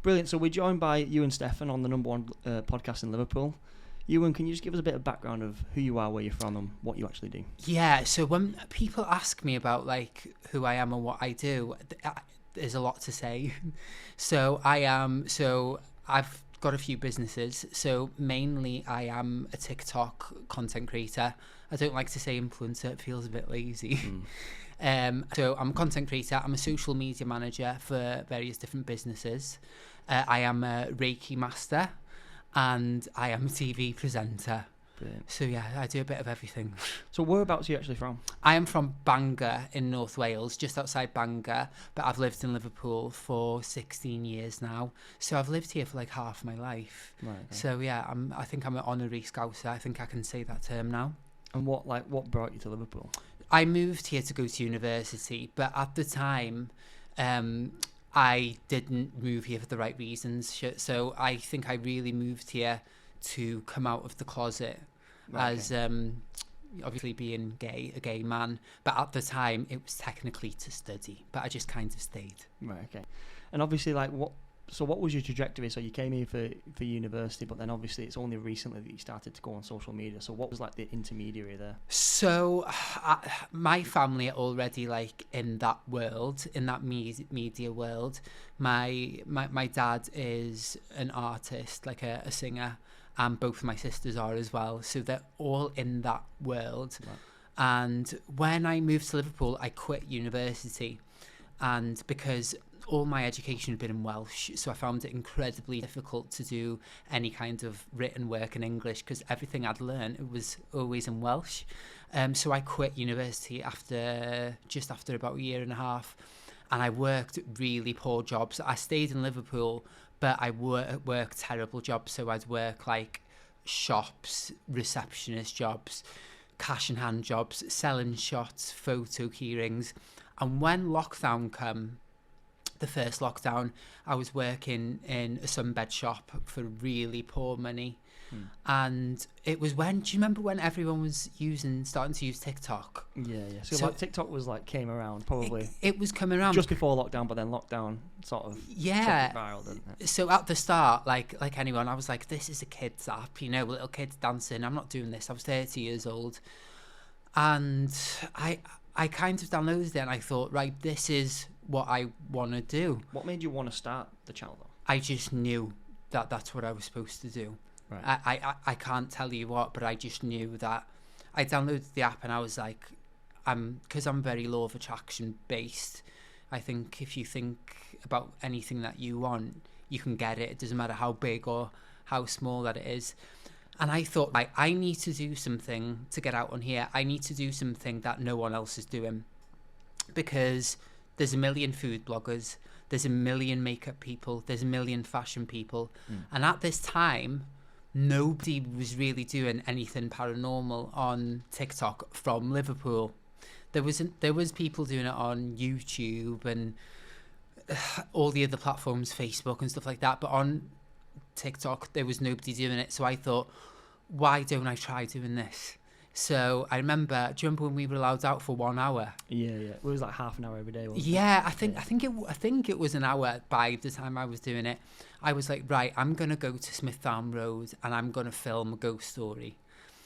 Brilliant. So we're joined by Ewan Steffan on the number one podcast in Liverpool. Ewan, can you just give us a bit of background of who you are, where you're from, and what you actually do? Yeah, so when people ask me about like who I am and what I do, there's a lot to say. I've got a few businesses. So mainly I am a TikTok content creator. I don't like to say influencer, it feels a bit lazy. So I'm a content creator, I'm a social media manager for various different businesses. I am a Reiki master and I am a TV presenter. Brilliant. So yeah, I do a bit of everything. So whereabouts are you actually from? I am from Bangor in North Wales, just outside Bangor, but I've lived in Liverpool for 16 years now. So I've lived here for like half my life. Right. Okay. So yeah, I think I'm an honorary Scouser. I think I can say that term now. And what brought you to Liverpool? I moved here to go to university, but at the time, I didn't move here for the right reasons. So I think I really moved here to come out of the closet as obviously being a gay man. But at the time, it was technically to study, but I just kind of stayed. Right, okay. And obviously, what was your trajectory? So you came here for university, but then obviously it's only recently that you started to go on social media. So what was like the intermediary there? So my family are already like in that world, in that media world. My dad is an artist, like a singer, and both my sisters are as well. So they're all in that world. Right. And when I moved to Liverpool, I quit university, and because all my education had been in Welsh, so I found it incredibly difficult to do any kind of written work in English because everything I'd learned, it was always in Welsh. So I quit university after about a year and a half, and I worked really poor jobs. I stayed in Liverpool, but I worked terrible jobs. So I'd work like shops, receptionist jobs, cash in hand jobs, selling shots, photo keyrings. And when lockdown came, the first lockdown, I was working in a sunbed shop for really poor money. And it was do you remember when everyone was starting to use TikTok? Yeah. So like TikTok was like came around probably. It was coming around just before lockdown, but then lockdown sort of took it viral, didn't it? So at the start, like anyone, I was like, this is a kid's app, little kids dancing. I'm not doing this. I was 30 years old, and I kind of downloaded it and I thought, right, this is what I want to do. What made you want to start the channel though? I just knew that that's what I was supposed to do. Right. I can't tell you what, but I just knew that. I downloaded the app and I was like, because I'm very law of attraction based. I think if you think about anything that you want, you can get it. It doesn't matter how big or how small that it is. And I thought, like, I need to do something to get out on here. I need to do something that no one else is doing, because there's a million food bloggers, there's a million makeup people, there's a million fashion people. And at this time, nobody was really doing anything paranormal on TikTok from Liverpool. There was people doing it on YouTube and all the other platforms, Facebook and stuff like that, but on TikTok there was nobody doing it. So I thought, why don't I try doing this? So I remember, do you remember when we were allowed out for 1 hour? Yeah. It was like half an hour every day, wasn't it? Yeah, I think it was an hour by the time I was doing it. I was like, right, I'm going to go to Smith Farm Road and I'm going to film a ghost story.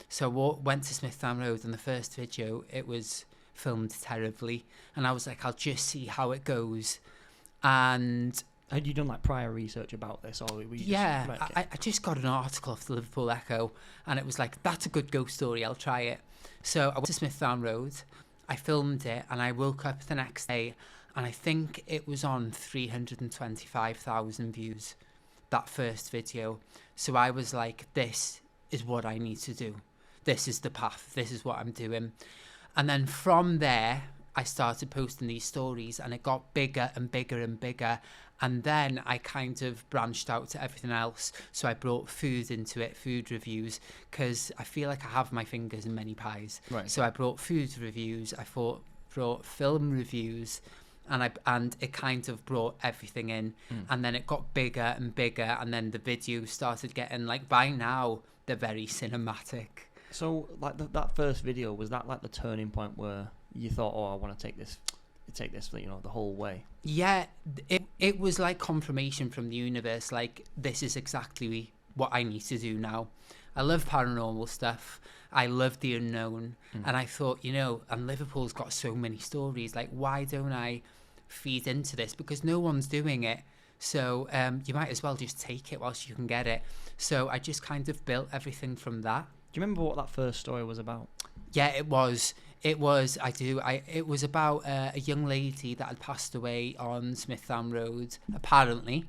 So I went to Smith Farm Road, and the first video, it was filmed terribly. And I was like, I'll just see how it goes. And had you done like prior research about this, or were you I just got an article off the Liverpool Echo, and it was like, that's a good ghost story, I'll try it. So I went to Smith Farm Road, I filmed it, and I woke up the next day, and I think it was on 325,000 views, that first video. So I was like, this is what I need to do. This is the path. This is what I'm doing. And then from there, I started posting these stories, and it got bigger and bigger and bigger. And then I kind of branched out to everything else. So I brought food into it, food reviews, because I feel like I have my fingers in many pies. Right. So I brought food reviews, brought film reviews, and it kind of brought everything in. And then it got bigger and bigger, and then the videos started getting, like, by now, they're very cinematic. So, like, that first video, was that, like, the turning point where you thought, oh, I want to take this take this, you know, the whole way. Yeah, it was like confirmation from the universe, like, this is exactly what I need to do now. I love paranormal stuff. I love the unknown. And I thought, you know, and Liverpool's got so many stories, like, why don't I feed into this? Because no one's doing it. So you might as well just take it whilst you can get it. So I just kind of built everything from that. Do you remember what that first story was about? Yeah, it was. It was. I do. It was about a young lady that had passed away on Smithdown Road, apparently,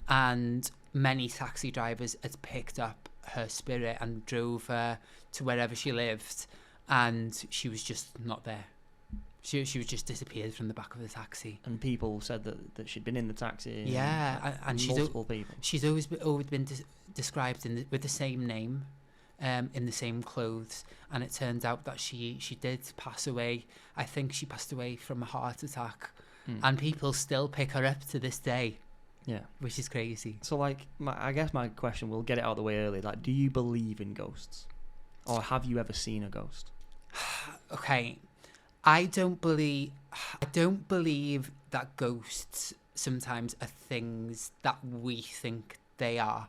and many taxi drivers had picked up her spirit and drove her to wherever she lived, and she was just not there. She was just disappeared from the back of the taxi. And people said that she'd been in the taxi. Yeah, and multiple people. She's always been described with the same name. In the same clothes, and it turned out that she did pass away. I think she passed away from a heart attack, and people still pick her up to this day. Yeah, which is crazy. So, like, I guess my question, we'll get it out of the way early. Like, do you believe in ghosts, or have you ever seen a ghost? Okay, I don't believe that ghosts sometimes are things that we think they are.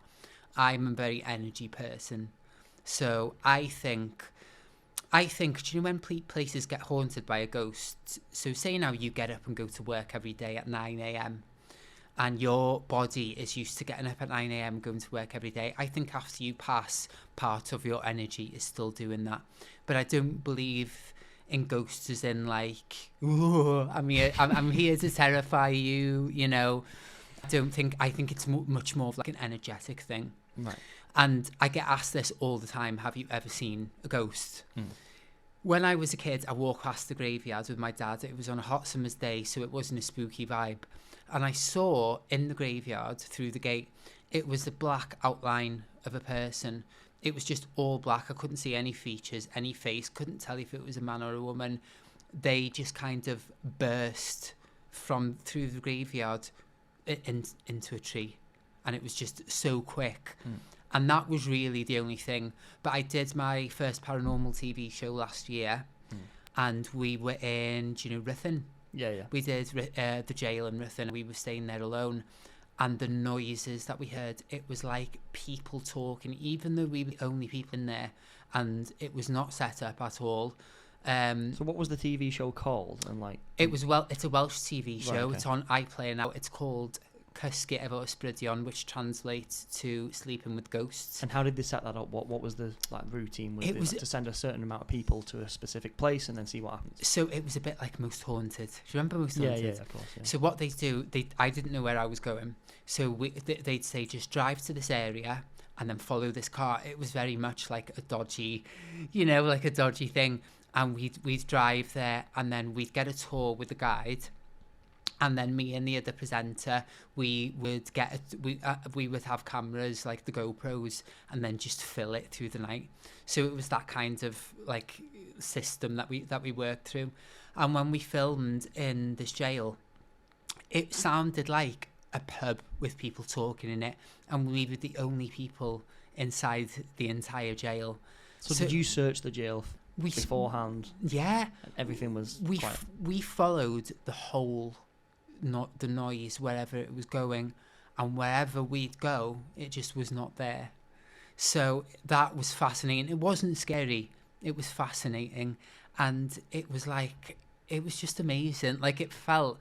I'm a very energy person. So I think, do you know when places get haunted by a ghost? So say now you get up and go to work every day at 9 a.m. and your body is used to getting up at 9 a.m. going to work every day. I think after you pass, part of your energy is still doing that. But I don't believe in ghosts as in like, ooh, I'm here to terrify you, you know. I think it's much more of like an energetic thing. Right. And I get asked this all the time, have you ever seen a ghost? When I was a kid, I walked past the graveyard with my dad. It was on a hot summer's day, so it wasn't a spooky vibe. And I saw in the graveyard, through the gate, it was the black outline of a person. It was just all black. I couldn't see any features, any face. Couldn't tell if it was a man or a woman. They just kind of burst through the graveyard into a tree. And it was just so quick. And that was really the only thing. But I did my first paranormal TV show last year, and we were in, do you know, Ruthin? Yeah. We did the jail in Ruthin. We were staying there alone, and the noises that we heard, it was like people talking, even though we were the only people in there, and it was not set up at all. So what was the TV show called? And like, it's a Welsh TV show. Right, okay. It's on iPlayer now. It's called Cysgu efo Ysbrydion, which translates to sleeping with ghosts. And how did they set that up? What was the like routine? Was it to send a certain amount of people to a specific place and then see what happens? So it was a bit like Most Haunted. Do you remember Most Haunted? Yeah, of course. Yeah. So what they do, I didn't know where I was going. So they'd say, just drive to this area and then follow this car. It was very much like a dodgy, like a dodgy thing. And we'd drive there, and then we'd get a tour with the guide. And then me and the other presenter, we would have cameras like the GoPros, and then just fill it through the night. So it was that kind of like system that we worked through. And when we filmed in this jail, it sounded like a pub with people talking in it, and we were the only people inside the entire jail. So did you search the jail beforehand? Yeah, everything was. We followed the whole. Not the noise wherever it was going, and wherever we'd go, it just was not there. So that was fascinating. It wasn't scary, it was fascinating, and it was just amazing. Like I felt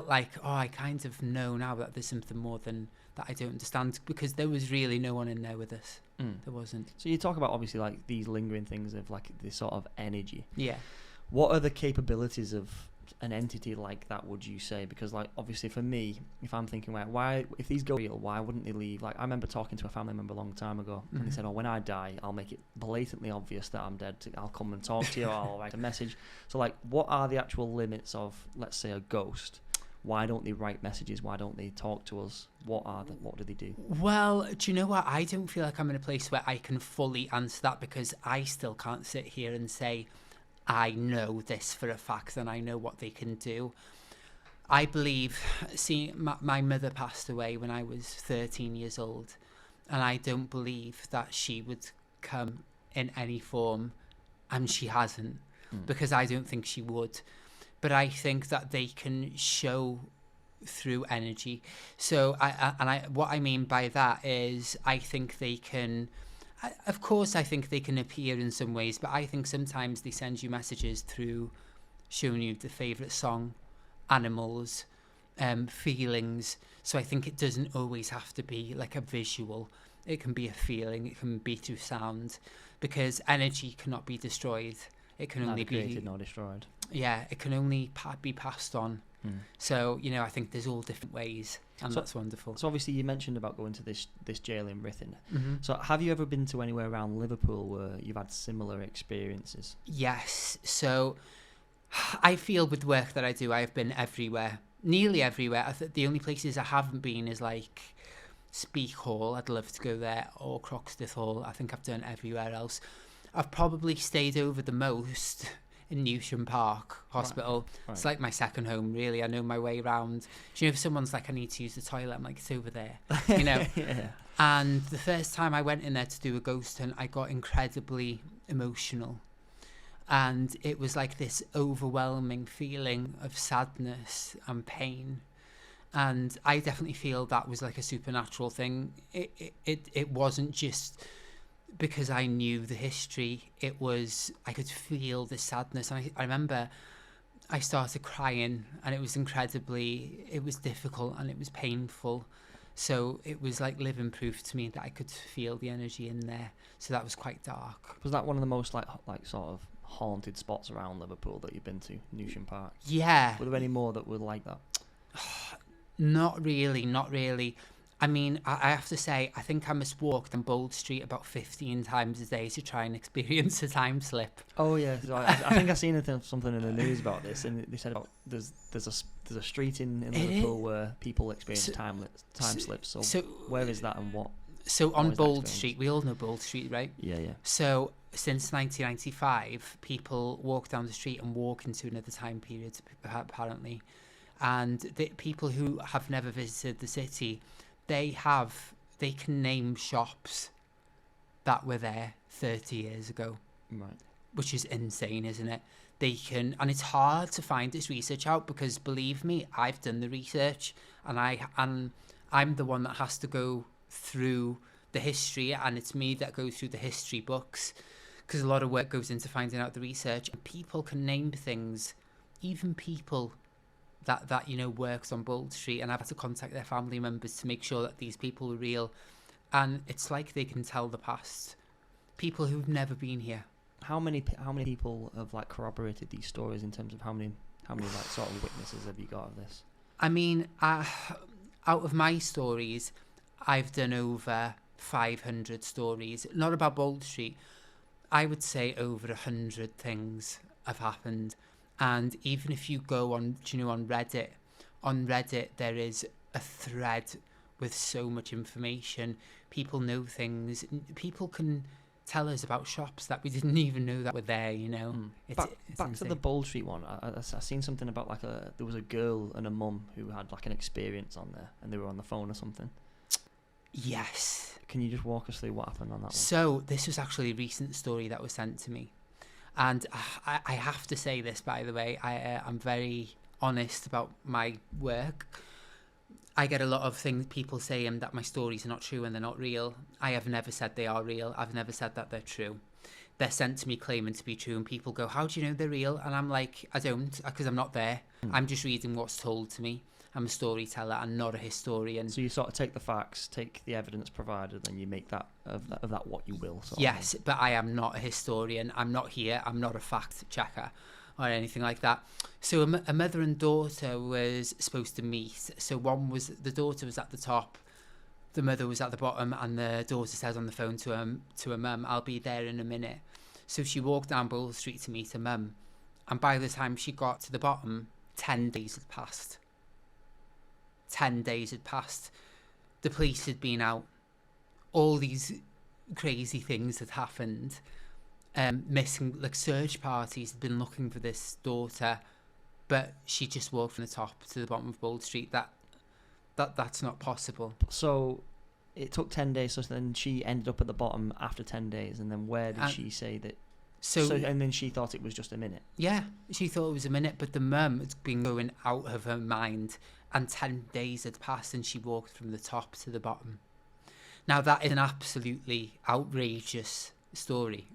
like, I kind of know now that there's something more than that I don't understand, because there was really no one in there with us. There wasn't. So you talk about obviously like these lingering things of like this sort of energy. Yeah. What are the capabilities of an entity like that, would you say? Because like obviously for me, if I'm thinking why if these go real, why wouldn't they leave? Like I remember talking to a family member a long time ago, and they said, when I die, I'll make it blatantly obvious that I'm dead. I'll come and talk to you, or I'll write a message. So like, what are the actual limits of, let's say, a ghost? Why don't they write messages? Why don't they talk to us? What do they do? Well, do you know what? I don't feel like I'm in a place where I can fully answer that, because I still can't sit here and say I know this for a fact and I know what they can do. I believe, my mother passed away when I was 13 years old, and I don't believe that she would come in any form, and she hasn't, because I don't think she would. but I think that they can show through energy. So what I mean by that is I think they can, of course I think they can appear in some ways, but I think sometimes they send you messages through showing you the favourite song, animals, feelings. So I think it doesn't always have to be like a visual. It can be a feeling, it can be through sound, because energy cannot be destroyed. It can only be created nor destroyed. Yeah, it can only be passed on. So, you know, I think there's all different ways, and that's wonderful. So obviously you mentioned about going to this jail in Ruthin. Mm-hmm. So have you ever been to anywhere around Liverpool where you've had similar experiences? Yes. So I feel with the work that I do, I've been everywhere, nearly everywhere. The only places I haven't been is like Speak Hall. I'd love to go there, or Croxteth Hall. I think I've done everywhere else. I've probably stayed over the most in Newsham Park Hospital. Right. It's like my second home, really. I know my way around. Do you know, if someone's like, I need to use the toilet, I'm like, it's over there, you know. Yeah. And the first time I went in there to do a ghost hunt, I got incredibly emotional. And it was like this overwhelming feeling of sadness and pain. And I definitely feel that was like a supernatural thing. It wasn't just because I knew the history. It was, I could feel the sadness. And I remember I started crying, and it was difficult and it was painful. So it was like living proof to me that I could feel the energy in there. So that was quite dark. Was that one of the most like sort of haunted spots around Liverpool that you've been to, Newsham Park? Yeah. Were there any more that were like that? Not really. I mean, I have to say, I think I must walk down Bold Street about 15 times a day to try and experience a time slip. Oh yeah, so I think I seen something in the news about this, and they said about there's a street in Liverpool where people experience time slips. So where is that, and what? So on Bold Street, we all know Bold Street, right? Yeah. So since 1995, people walk down the street and walk into another time period, apparently. And the people who have never visited the city, they can name shops that were there 30 years ago. Right. Which is insane, isn't it? They can, and it's hard to find this research out, because believe me, I've done the research, and I'm the one that has to go through the history, and it's me that goes through the history books, because a lot of work goes into finding out the research. And people can name things, even people that you know works on Bold Street, and I've had to contact their family members to make sure that these people are real. And it's like they can tell the past. People who've never been here. How many people have like corroborated these stories in terms of how many like sort of witnesses have you got of this? I mean, out of my stories, I've done over 500 stories, not about Bold Street. I would say over 100 things have happened. And even if you go on, on Reddit there is a thread with so much information. People know things. People can tell us about shops that we didn't even know that were there, you know. Back to the Bold Street one, I seen something about like there was a girl and a mum who had like an experience on there, and they were on the phone or something. Yes. Can you just walk us through what happened on that one? So this was actually a recent story that was sent to me. And I have to say this, by the way, I'm very honest about my work. I get a lot of things, people saying that my stories are not true and they're not real. I have never said they are real. I've never said that they're true. They're sent to me claiming to be true, and people go, how do you know they're real? And I'm like, I don't, because I'm not there. I'm just reading what's told to me. I'm a storyteller and not a historian. So you sort of take the facts, take the evidence provided, and you make that of that what you will. Yes, but I am not a historian. I'm not here. I'm not a fact checker or anything like that. So a mother and daughter was supposed to meet. So the daughter was at the top, the mother was at the bottom, and the daughter said on the phone to her mum, I'll be there in a minute. So she walked down Bold Street to meet her mum, and by the time she got to the bottom, 10 days had passed. 10 days had passed. The police had been out. All these crazy things had happened. Missing, like, search parties had been looking for this daughter, but she just walked from the top to the bottom of Bold Street. That's not possible. So it took 10 days, so then she ended up at the bottom after 10 days, and then where did she say that So and then she thought it was just a minute. Yeah, she thought it was a minute, but the mum had been going out of her mind, and 10 days had passed, and she walked from the top to the bottom. Now, that is an absolutely outrageous story.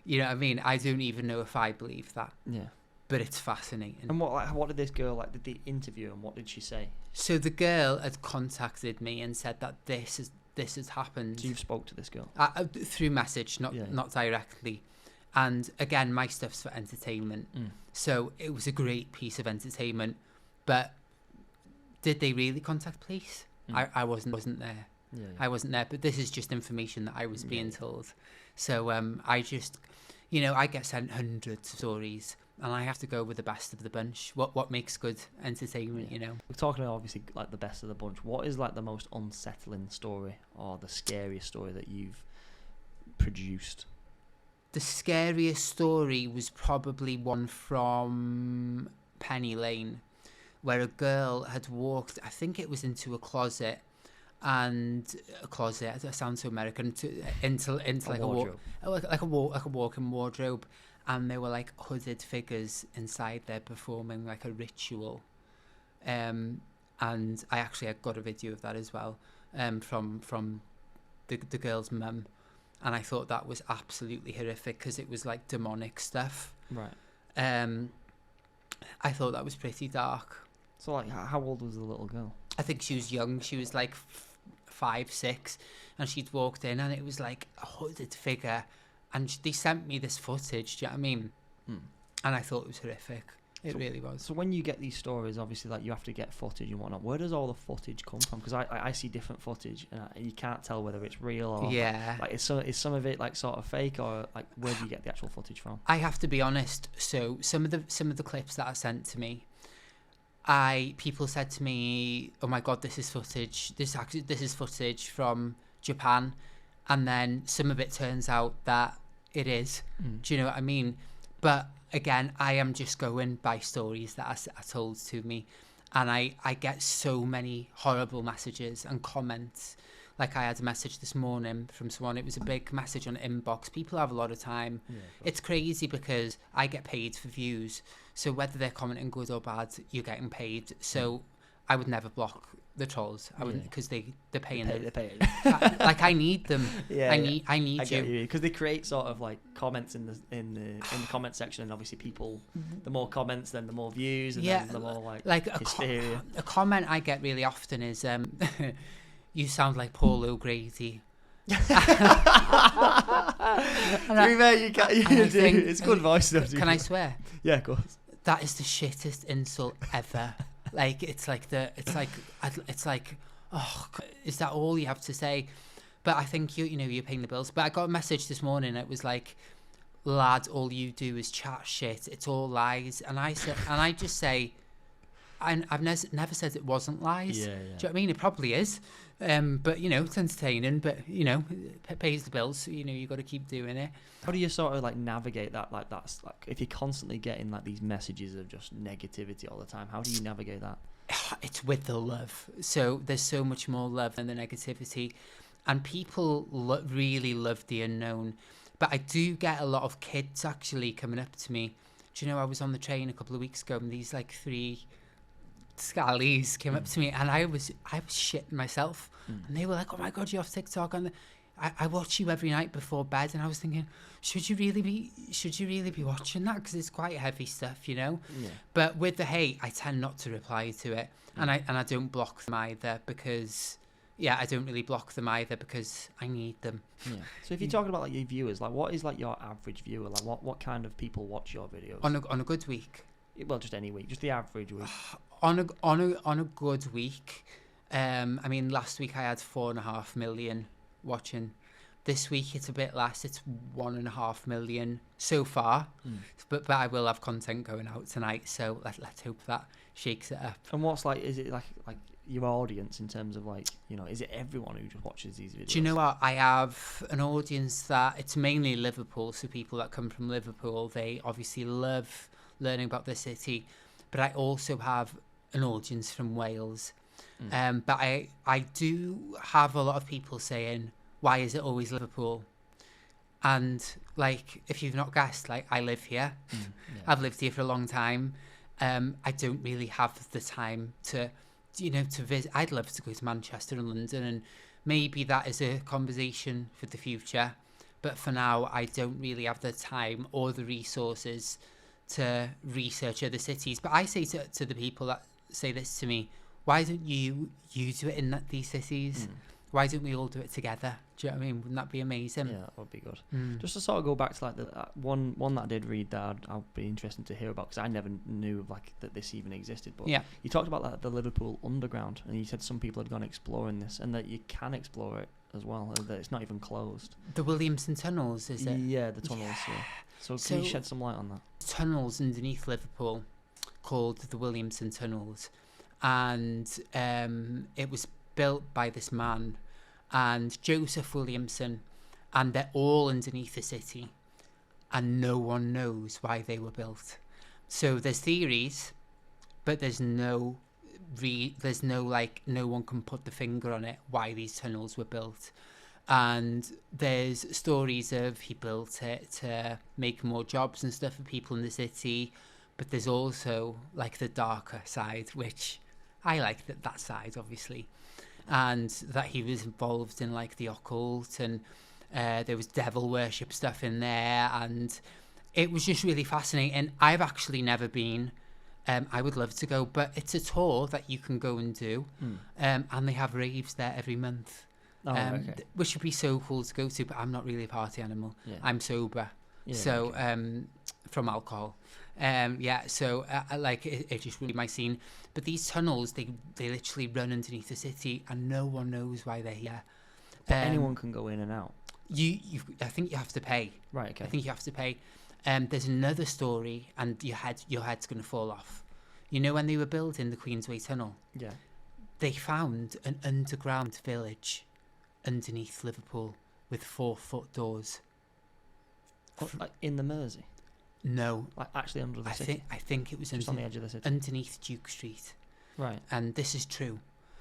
You know what I mean? I don't even know if I believe that. Yeah. But it's fascinating. And what did this girl, like, did they interview and what did she say? So the girl had contacted me and said that this has happened. So you've spoke to this girl? Through message, not directly. And again, my stuff's for entertainment. So it was a great piece of entertainment. But did they really contact police? I wasn't there. Yeah. I wasn't there. But this is just information that I was being told. So I just, I get sent hundreds of stories, and I have to go with the best of the bunch. What makes good entertainment, We're talking about, obviously, like, the best of the bunch. What is, like, the most unsettling story or the scariest story that you've produced? The scariest story was probably one from Penny Lane, where a girl had walked, I think it was into a closet, that sounds so American, into like a walk-in wardrobe, and there were like hooded figures inside there performing like a ritual, and I got a video of that as well, from the girl's mum, and I thought that was absolutely horrific because it was like demonic stuff. Right. I thought that was pretty dark. So, like, how old was the little girl? I think she was young. She was like 5, 6, and she'd walked in, and it was like a hooded figure, and they sent me this footage. Do you know what I mean? And I thought it was horrific. It really was. So when you get these stories, obviously, like, you have to get footage and whatnot. Where does all the footage come from? Because I see different footage, and you can't tell whether it's real or like is some of it like sort of fake, or like where do you get the actual footage from? I have to be honest. So some of the clips that are sent to me, people said to me, "Oh my God, this is footage. This is footage from Japan," and then some of it turns out that it is. Do you know what I mean? But again, I am just going by stories that are told to me, and I get so many horrible messages and comments. Like, I had a message this morning from someone. It was a big message on inbox. People have a lot of time. It's crazy because I get paid for views. So whether they're commenting good or bad, you're getting paid. So I would never block the trolls. I wouldn't, because they're paying. They're paying. Like, I need them. I need you. Because they create sort of like comments in the comment section, and obviously people, the more comments, then the more views, and then the more like hysteria. A comment I get really often is, "You sound like Paul O'Grady." You do. It's good voice though. Can I swear? Yeah, of course. That is the shittest insult ever. Like, it's like, oh, is that all you have to say? But I think you're paying the bills. But I got a message this morning. It was like, "Lad, all you do is chat shit. It's all lies." And I said, and I just say, I've never said it wasn't lies. Yeah. Do you know what I mean? It probably is. But it's entertaining. But it pays the bills. So you got to keep doing it. How do you sort of like navigate that? Like, that's like, if you're constantly getting like these messages of just negativity all the time, how do you navigate that? It's with the love. So there's so much more love than the negativity, and people really love the unknown. But I do get a lot of kids actually coming up to me. Do you know, I was on the train a couple of weeks ago, and these like 3 scallies came up to me, and I was shitting myself, and they were like, "Oh my God, you're off TikTok," and I watch you every night before bed, and I was thinking, should you really be watching that, because it's quite heavy stuff, But with the hate, I tend not to reply to it, and I don't block them either, because I don't really block them either because I need them. So if you're talking about like your viewers, like, what is like your average viewer? Like, what kind of people watch your videos on a good week? Well, just any week, just the average week. On a good week, I mean, last week I had 4.5 million watching. This week it's a bit less. It's 1.5 million so far, but I will have content going out tonight. So let's hope that shakes it up. And what's like? Is it like your audience in terms of like, is it everyone who just watches these videos? Do you know what? I have an audience that it's mainly Liverpool. So people that come from Liverpool, they obviously love learning about the city, but I also have an audience from Wales. But I do have a lot of people saying, "Why is it always Liverpool?" And like, if you've not guessed, like, I live here. I've lived here for a long time. I don't really have the time to visit. I'd love to go to Manchester and London, and maybe that is a conversation for the future. But for now, I don't really have the time or the resources to research other cities. But I say to the people that say this to me, why don't you do it in these cities? Why don't we all do it together? Do you know what I mean? Wouldn't that be amazing? Yeah, that would be good. Just to sort of go back to like the one that I did read that I'll be interested to hear about, because I never knew like that this even existed. But yeah, you talked about like the Liverpool Underground, and you said some people had gone exploring this, and that you can explore it as well, and that it's not even closed. The Williamson tunnels, is it? Yeah, the tunnels. Yeah. So can you shed some light on that? Tunnels underneath Liverpool called the Williamson Tunnels, and it was built by this man and Joseph Williamson, and they're all underneath the city, and no one knows why they were built. So there's theories, but there's no one can put the finger on it why these tunnels were built. And there's stories of he built it to make more jobs and stuff for people in the city, but there's also like the darker side, which I like that side, obviously, and that he was involved in like the occult, and there was devil worship stuff in there, and it was just really fascinating. I've actually never been. I would love to go, but it's a tour that you can go and do, and they have raves there every month, which would be so cool to go to. But I'm not really a party animal. Yeah. I'm sober, from alcohol. So like it just really my scene. But these tunnels, they literally run underneath the city, and no one knows why they're here. But anyone can go in and out. I think you have to pay. Right. Okay. I think you have to pay. There's another story, and your head's going to fall off. You know, when they were building the Queensway Tunnel, they found an underground village underneath Liverpool with 4-foot doors. Like in the Mersey? No, like actually under the city. I think it was just on the edge of the city, underneath Duke Street. Right. And this is true.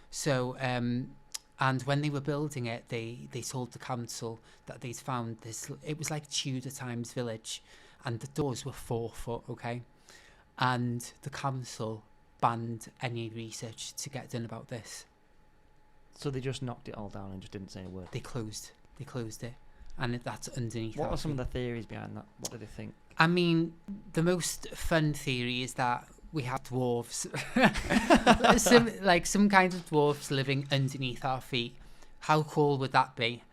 So, and when they were building it, they told the council that they'd found this. It was like Tudor times village, and the doors were 4 foot. Okay, and the council banned any research to get done about this. So they just knocked it all down and just didn't say a word. They closed it, and that's underneath. What are some of the theories behind that? What do they think? I mean, the most fun theory is that we have dwarves, some kind of dwarves living underneath our feet. How cool would that be?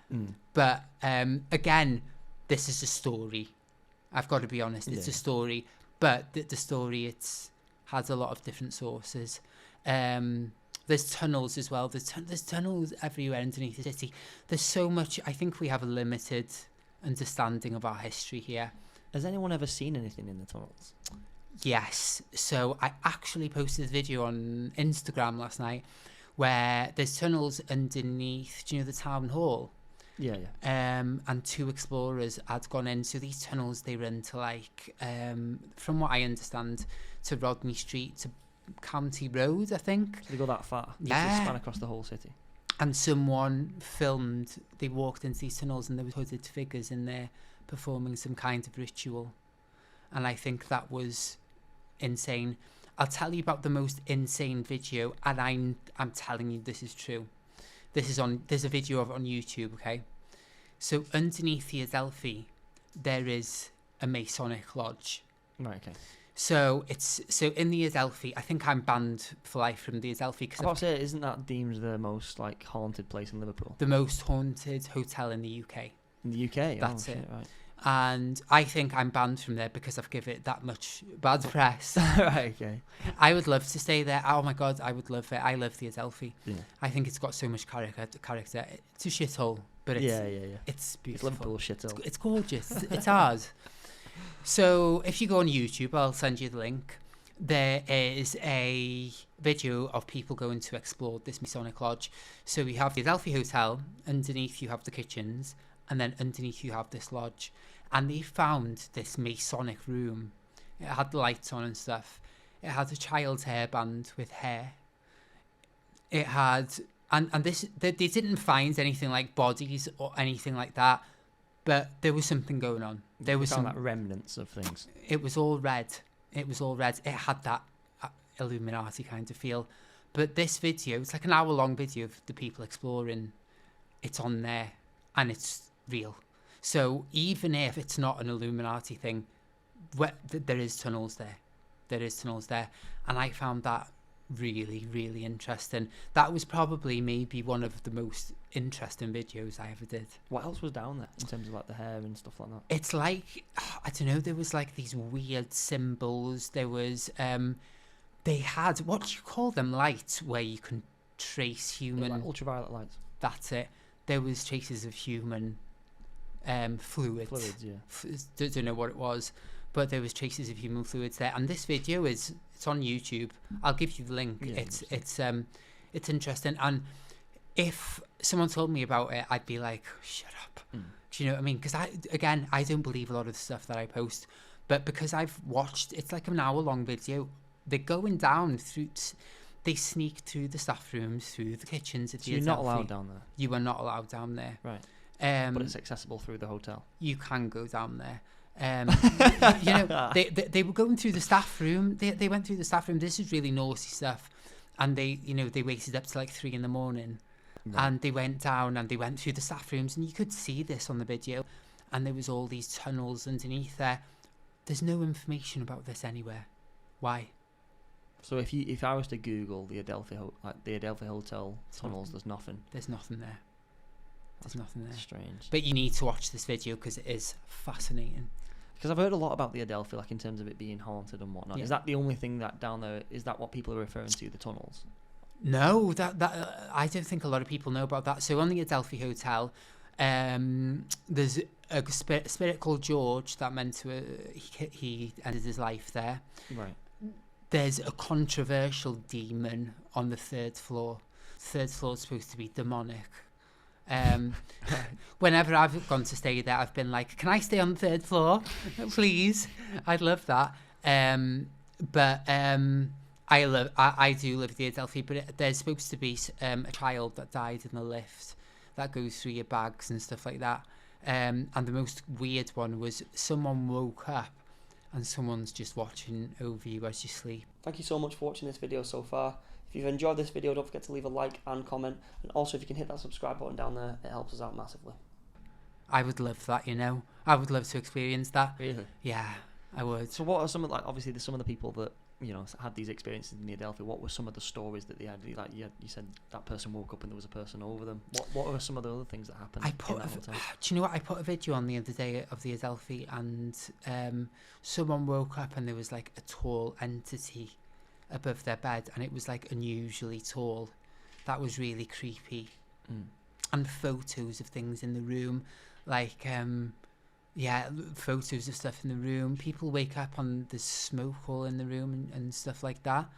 But again, this is a story. I've got to be honest, it's a story. But the story has a lot of different sources. There's tunnels as well. There's tunnels everywhere underneath the city. There's so much. I think we have a limited understanding of our history here. Has anyone ever seen anything in the tunnels? Yes. So I actually posted a video on Instagram last night where there's tunnels underneath, do you know, the town hall? Yeah. And 2 explorers had gone in. So these tunnels, they run to like, from what I understand, to Rodney Street, to County Road, I think. So they go that far? Yeah. They span across the whole city? And someone filmed, they walked into these tunnels and there were hooded figures in there performing some kind of ritual. And I think that was insane. I'll tell you about the most insane video, and I'm telling you this is true. There's a video of it on YouTube, okay? So underneath the Adelphi, there is a Masonic lodge. Right, okay. So in the Adelphi, I think I'm banned for life from the Adelphi. I was say, isn't that deemed the most like haunted place in Liverpool? The most haunted hotel in the UK. In the UK? That's it. Shit, right. And I think I'm banned from there because I've given it that much bad press. Right, okay. I would love to stay there. Oh my God, I would love it. I love the Adelphi. Yeah. I think it's got so much character. It's a shithole, but it's it's beautiful. It's Liverpool shithole. It's gorgeous. It's ours. So if you go on YouTube, I'll send you the link. There is a video of people going to explore this Masonic lodge. So we have the Adelphi Hotel. Underneath you have the kitchens. And then underneath you have this lodge. And they found this Masonic room. It had lights on and stuff. It had a child's hairband with hair. It had... And this, they didn't find anything like bodies or anything like that. but there was something going on. There was some like remnants of things. It was all red. It was all red. It had that Illuminati kind of feel. But this video, it's like an hour-long video of the people exploring. It's on there, and it's real. So even if it's not an Illuminati thing, there is tunnels there. There is tunnels there. And I found that really, really interesting. That was probably maybe one of the most interesting videos I ever did. What else was down there in terms of like the hair and stuff like that? It's like, I don't know, there was like these weird symbols. There was, they had, what do you call them, lights where you can trace human... Like ultraviolet lights. That's it. There was traces of human fluids. Fluids, yeah. Don't know what it was, but there was traces of human fluids there. And this video it's on YouTube. I'll give you the link. Yeah, it's interesting. And if someone told me about it, I'd be like, shut up. Do you know what I mean? Because I don't believe a lot of the stuff that I post, but because I've watched, it's like an hour-long video. They're going down through. They sneak through the staff rooms, through the kitchens. So you're not allowed down there. You are not allowed down there. Right. But it's accessible through the hotel. You can go down there. You know, they were going through the staff room. They went through the staff room. This is really naughty stuff, and they waited up to like 3 a.m, right. And they went down and they went through the staff rooms, and you could see this on the video. And there was all these tunnels underneath there. There's no information about this anywhere. Why? So if I was to Google the Adelphi Hotel tunnels, there's nothing. There's nothing there. There's nothing there. Strange. But you need to watch this video because it is fascinating. Because I've heard a lot about the Adelphi, like in terms of it being haunted and whatnot. Yeah. Is that the only thing that down there? Is that what people are referring to, the tunnels? No, that I don't think a lot of people know about that. So on the Adelphi Hotel, there's a spirit called George that meant to he ended his life there. Right. There's a controversial demon on the 3rd floor. 3rd floor is supposed to be demonic. Whenever I've gone to stay there, I've been like, can I stay on the 3rd floor, please? I'd love that. But I do love the Adelphi, but there's supposed to be a child that died in the lift that goes through your bags and stuff like that. And the most weird one was someone woke up and someone's just watching over you as you sleep. Thank you so much for watching this video so far. If you've enjoyed this video, don't forget to leave a like and comment. And also, if you can hit that subscribe button down there, it helps us out massively. I would love that, you know. I would love to experience that. Really? Yeah, I would. So what are some of, like, obviously there's some of the people that, you know, had these experiences in the Adelphi. What were some of the stories that they had? Like you said that person woke up and there was a person over them. What are some of the other things that happened in that hotel? Do you know what? I put a video on the other day of the Adelphi, and someone woke up and there was like a tall entity above their bed, and it was like unusually tall. That was really creepy. And photos of things in the room, like photos of stuff in the room. People wake up and there's smoke all in the room and stuff like that.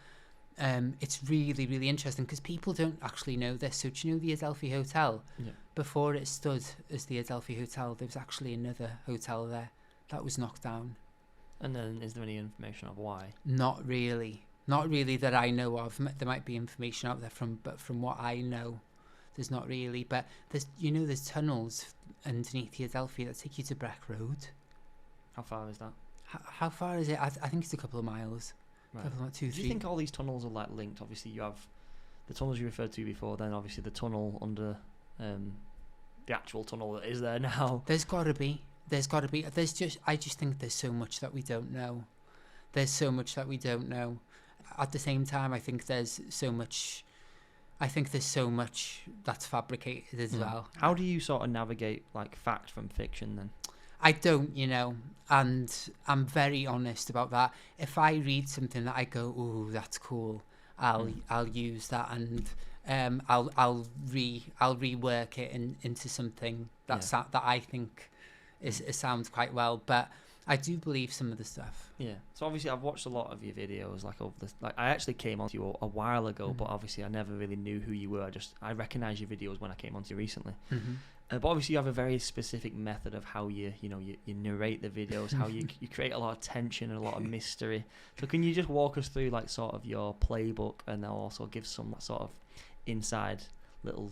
It's really, really interesting because people don't actually know this. So do you know the Adelphi Hotel? Yeah. Before it stood as the Adelphi Hotel, there was actually another hotel there that was knocked down. And then is there any information of why? Not really. Not really that I know of. There might be information out there but from what I know, there's not really. But there's tunnels underneath the Adelphi that take you to Breck Road. How far is that? How far is it? I think it's a couple of miles. Right. Couple of 2, 3. Do you think all these tunnels are like linked? Obviously, you have the tunnels you referred to before. Then obviously the tunnel under the actual tunnel that is there now. There's got to be. I just think there's so much that we don't know. At the same time, I think there's so much that's fabricated as well. How do you sort of navigate like fact from fiction then? I don't, you know, and I'm very honest about that. If I read something that I go, ooh, that's cool, I'll use that, and I'll rework it into something that I think sounds quite well. But I do believe some of the stuff. Yeah. So obviously I've watched a lot of your videos I actually came onto you a while ago, but obviously I never really knew who you were. I recognized your videos when I came onto you recently. But obviously you have a very specific method of how you narrate the videos, how you create a lot of tension and a lot of mystery. So can you just walk us through like sort of your playbook, and then also give some sort of inside little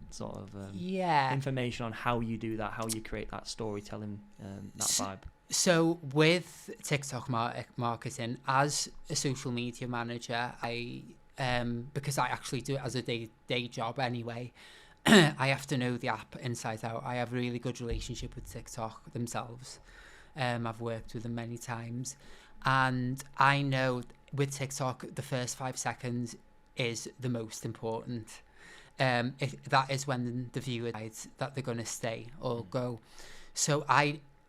sort of yeah information on how you do that, how you create that storytelling, that vibe. So with TikTok marketing, as a social media manager, I because I actually do it as a day job anyway, I have to know the app inside out. I have a really good relationship with TikTok themselves. I've worked with them many times, and I know with TikTok the first 5 seconds is the most important. That is when the viewer decides that they're going to stay or go. So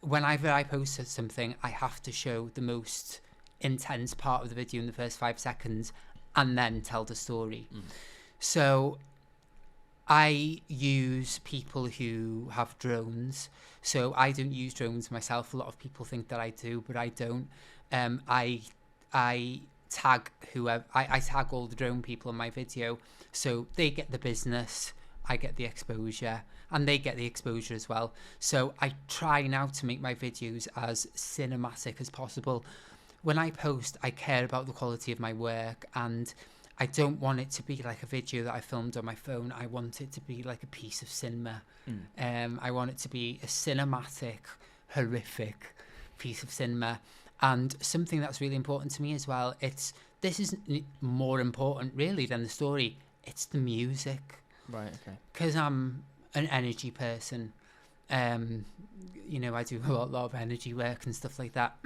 whenever I post something, I have to show the most intense part of the video in the first 5 seconds and then tell the story. So I use people who have drones. So I don't use drones myself. A lot of people think that I do, but I don't. I tag whoever. I tag all the drone people in my video, so they get the business, I get the exposure, and they get the exposure as well. So I try now to make my videos as cinematic as possible. When I post, I care about the quality of my work, and I don't want it to be like a video that I filmed on my phone. I want it to be like a piece of cinema. I want it to be a cinematic, horrific piece of cinema. And something that's really important to me as well, this is more important really than the story. It's the music. Right, okay. Because I'm an energy person. You know, I do a lot of energy work and stuff like that.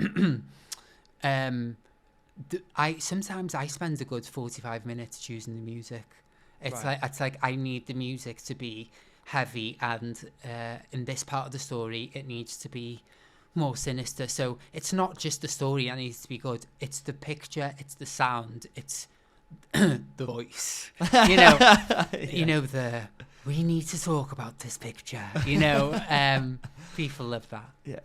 Sometimes I spend a good 45 minutes choosing the music. It's like I need the music to be heavy, and in this part of the story it needs to be more sinister. So it's not just the story that needs to be good, it's the picture, it's the sound, it's the voice, you know. You know, we need to talk about this picture, you know. People love that. Yeah.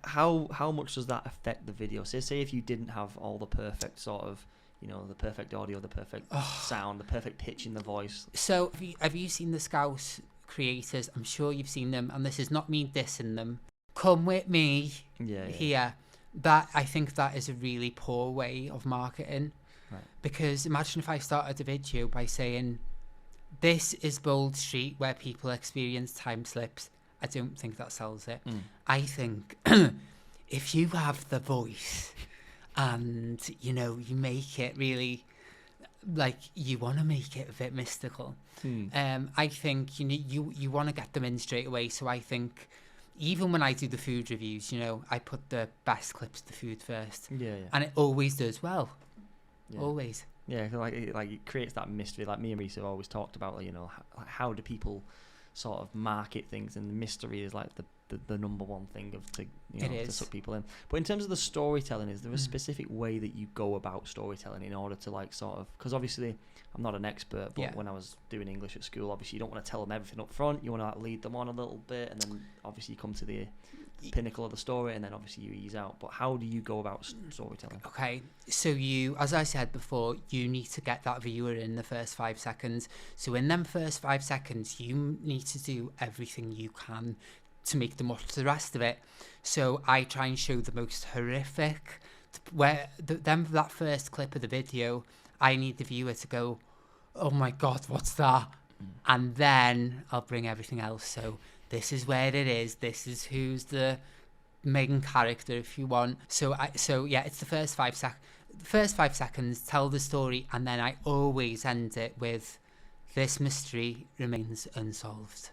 How much does that affect the video? Say if you didn't have all the perfect sort of, you know, the perfect audio, the perfect sound, the perfect pitch in the voice. So have you seen the Scouse creators? I'm sure you've seen them, and this is not me dissing them. Come with me here. That, I think that is a really poor way of marketing. Right. Because imagine if I started a video by saying, this is Bold Street where people experience time slips. I don't think that sells it. I think if you have the voice and, you know, you make it really, like, you want to make it a bit mystical. I think you want to get them in straight away. So I think even when I do the food reviews, you know, I put the best clips of the food first. Yeah. And it always does well. Yeah. Always. Yeah, like it creates that mystery. Like me and Reese have always talked about, you know, how do people sort of market things, and the mystery is like the number one thing to suck people in. But in terms of the storytelling, is there a specific way that you go about storytelling in order to like sort of, because obviously I'm not an expert, but when I was doing English at school, obviously you don't want to tell them everything up front. You want to like lead them on a little bit, and then obviously you come to the pinnacle of the story, and then obviously you ease out. But how do you go about storytelling? Okay, so you, as I said before, you need to get that viewer in the first 5 seconds. So in them first 5 seconds, you need to do everything you can to make them watch the rest of it. So I try and show the most horrific, where that first clip of the video, I need the viewer to go, oh my god, what's that? And then I'll bring everything else. So this is where it is. This is who's the main character, if you want. So yeah, it's the first 5 seconds, tell the story, and then I always end it with, this mystery remains unsolved.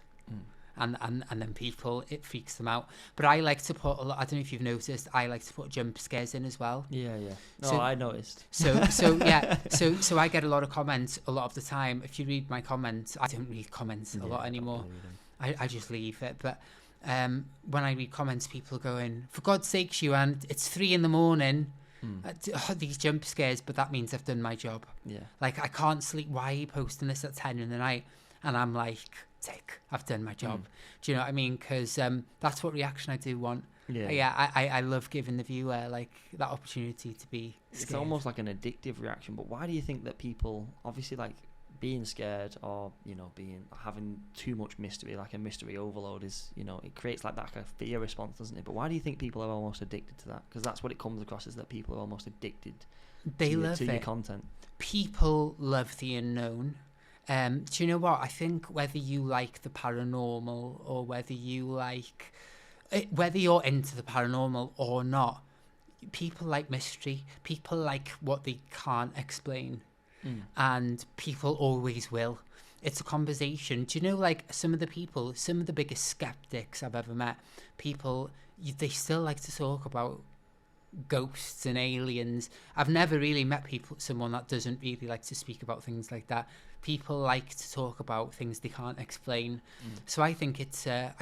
And then people, it freaks them out. But I like to put a lot, I don't know if you've noticed, I like to put jump scares in as well. Yeah. No, I noticed. So I get a lot of comments a lot of the time. If you read my comments, I don't read comments a lot anymore. I just leave it. But when I read comments, people going, for God's sake, Iwan, it's 3 a.m. These jump scares, but that means I've done my job. Yeah. Like, I can't sleep. Why are you posting this at 10 in the night? And I'm like, tick, I've done my job. Do you know what I mean? Because that's what reaction I do want. I love giving the viewer like that opportunity to be scared. It's almost like an addictive reaction. But why do you think that people, obviously, like being scared, or having too much mystery, like a mystery overload, is, it creates like that kind of fear response, doesn't it? But why do you think people are almost addicted to that? Because that's what it comes across, is that people are almost addicted to your content. People love the unknown. Do you know what? I think whether you like the paranormal or whether you're into the paranormal or not, people like mystery. People like what they can't explain, and people always will. It's a conversation. Do you know, like, some of the biggest skeptics I've ever met, they still like to talk about ghosts and aliens. I've never really met someone that doesn't really like to speak about things like that. People like to talk about things they can't explain. So I think it's a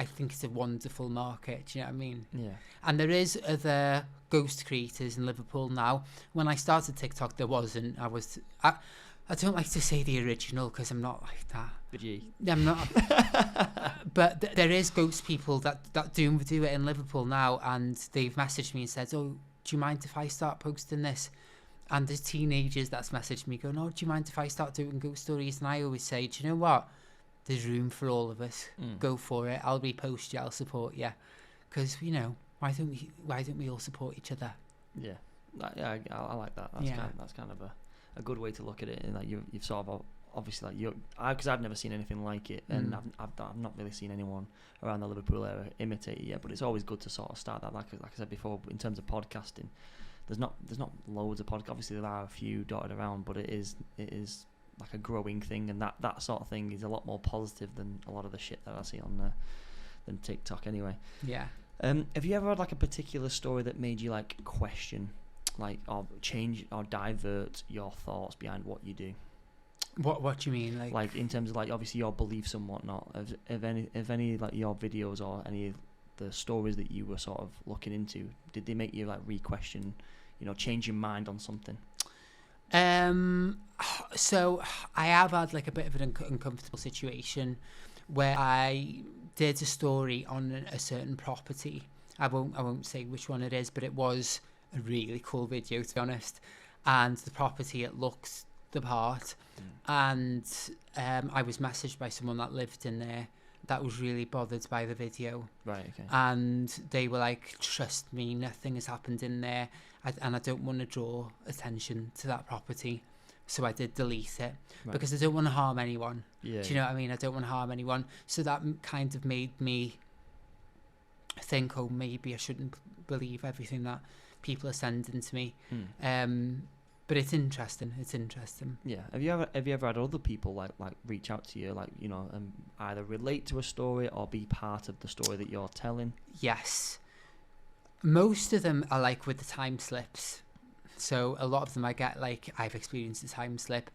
wonderful market. Do you know what I mean? Yeah. And there is other ghost creators in Liverpool now. When I started TikTok, there wasn't. I don't like to say the original because I'm not like that. But you? I'm not. But there is ghost people that do it in Liverpool now, and they've messaged me and said, "Oh, do you mind if I start posting this?" And there's teenagers that's messaged me going, "Oh, do you mind if I start doing ghost stories?" And I always say, "Do you know what? There's room for all of us. Go for it. I'll repost you. I'll support you." Because, why don't we all support each other? Yeah. I like that. That's kind of a good way to look at it. And like you've sort of obviously because I've never seen anything like it, and I've not really seen anyone around the Liverpool area imitate it yet. But it's always good to sort of start that. Like I said before, in terms of podcasting, there's not loads of podcasts. Obviously there are a few dotted around, but it is like a growing thing, and that sort of thing is a lot more positive than a lot of the shit that I see on than TikTok anyway. Yeah. Have you ever had like a particular story that made you like question, like, or change or divert your thoughts behind what you do? What do you mean? Like in terms of like obviously your beliefs and whatnot. Have any like your videos or any of the stories that you were sort of looking into, did they make you like re-question, change your mind on something? So I have had like a bit of an uncomfortable situation where I did a story on a certain property. I won't say which one it is, but it was a really cool video, to be honest. And the property, it looks the part. And I was messaged by someone that lived in there that was really bothered by the video. Right, okay. And they were like, "Trust me, nothing has happened in there. And I don't want to draw attention to that property." So I did delete it because I don't want to harm anyone. Yeah. Do you know what I mean? I don't want to harm anyone. So that kind of made me think, oh, maybe I shouldn't believe everything that people are sending to me. But it's interesting. Yeah. Have you ever had other people like reach out to you, like, either relate to a story or be part of the story that you're telling? Yes. Most of them are like with the time slips. So a lot of them I get like, I've experienced a time slip.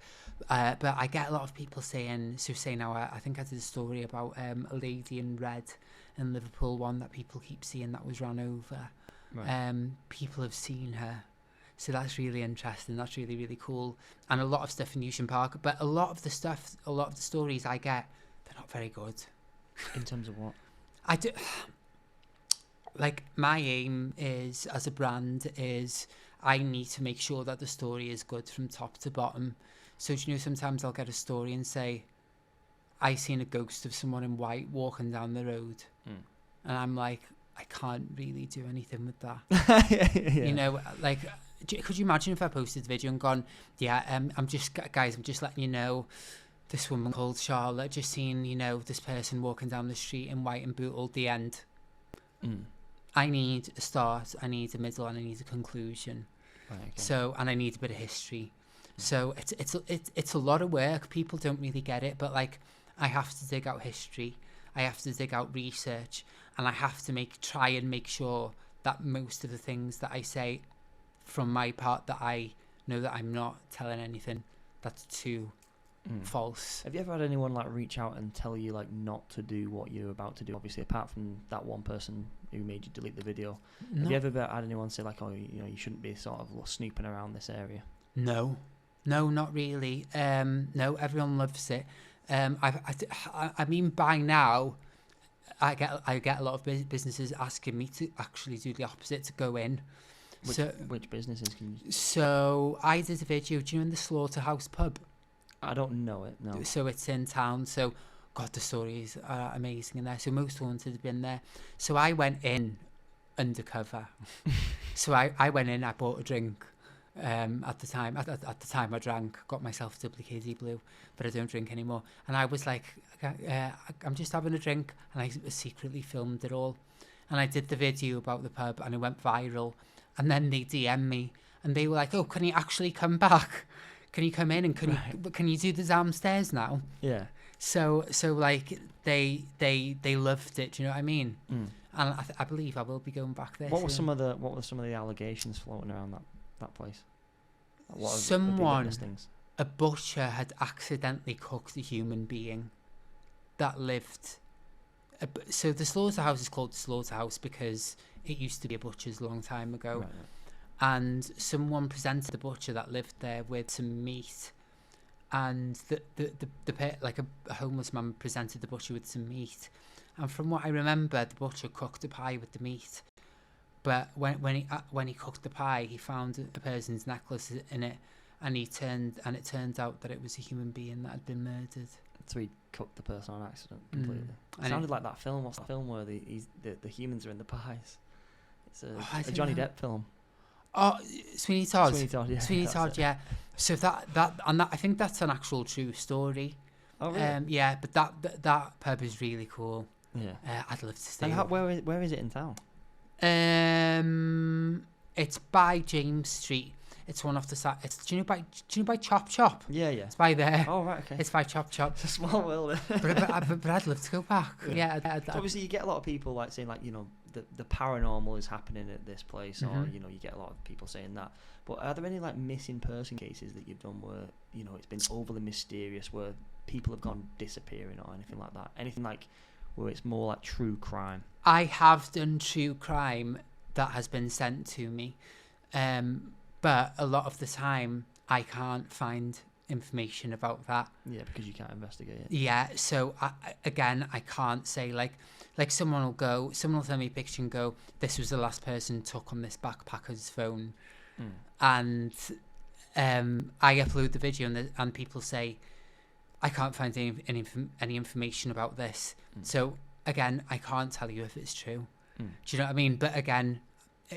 But I get a lot of people saying, now I think I did a story about a lady in red in Liverpool, one that people keep seeing that was run over. Right. People have seen her. So that's really interesting. That's really, really cool. And a lot of stuff in Newsham Park. But a lot of the stories I get, they're not very good. In terms of what? I do. Like, my aim is, as a brand, is I need to make sure that the story is good from top to bottom. So, sometimes I'll get a story and say, I seen a ghost of someone in white walking down the road. And I'm like, I can't really do anything with that. Yeah. Like, could you imagine if I posted the video and gone, I'm just letting you know, this woman called Charlotte just seen, this person walking down the street in white and bootled, the end. I need a start, I need a middle, and I need a conclusion. Right, okay. So, and I need a bit of history. So it's a lot of work. People don't really get it, but like, I have to dig out history, I have to dig out research, and I have to try and make sure that most of the things that I say from my part, that I know that I'm not telling anything that's too false. Have you ever had anyone like reach out and tell you like not to do what you're about to do? Obviously, apart from that one person who made you delete the video, have you ever had anyone say like, oh, you shouldn't be sort of snooping around this area? No, not really. No, everyone loves it. I mean, by now, I get a lot of businesses asking me to actually do the opposite, to go in. Which businesses can you? So I did a video, do you know, in the Slaughterhouse pub? I don't know it, no. So it's in town, so God, the stories are amazing in there. So Most Haunted have been there. So I went in undercover. So I went in, I bought a drink, At the time. At the time I drank, got myself a double KD Blue, but I don't drink anymore. And I was like, I'm just having a drink, and I secretly filmed it all. And I did the video about the pub, and it went viral. And then they DM'd me, and they were like, "Oh, can you actually come back? Can you come in and can you do the downstairs now?" Yeah. So like they loved it. Do you know what I mean? Mm. And I believe I will be going back there. What were soon. some of the allegations floating around that place? What Someone, a butcher, had accidentally cooked a human being that lived. So the slaughterhouse is called the slaughterhouse because it used to be a butcher's a long time ago. Right. And someone presented the butcher that lived there with some meat, and a homeless man presented the butcher with some meat. And from what I remember, the butcher cooked a pie with the meat. But when he cooked the pie, he found a person's necklace in it, and it turned out that it was a human being that had been murdered. So he cooked the person on accident completely. It And sounded like that film. What's that film where the humans are in the pies? It's a don't Johnny know. Depp film. Oh, Sweeney Todd. Sweeney Todd, yeah. Sweeney That's Todd, it. yeah. So that I think that's an actual true story. Oh, really? Yeah, but that pub is really cool. Yeah. I'd love to stay. And where is it in town? It's by James Street. It's one off the side. Do you know by Chop Chop? Yeah. It's by there. Oh, right, okay. It's by Chop Chop. It's a small world. but I'd love to go back. Yeah. So obviously, you get a lot of people like saying, like, you know, the paranormal is happening at this place, or you know, you get a lot of people saying that. But are there any like missing person cases that you've done where, you know, it's been overly mysterious, where people have gone disappearing or anything like that? Anything like where it's more like true crime? I have done true crime that has been sent to me, but a lot of the time I can't find information about that. Yeah, because you can't investigate it. Yeah, so I can't say like someone will tell me a picture and go, this was the last person took on this backpacker's phone, and I upload the video and people say I can't find any information about this. So again, I can't tell you if it's true. Do you know what I mean? But again,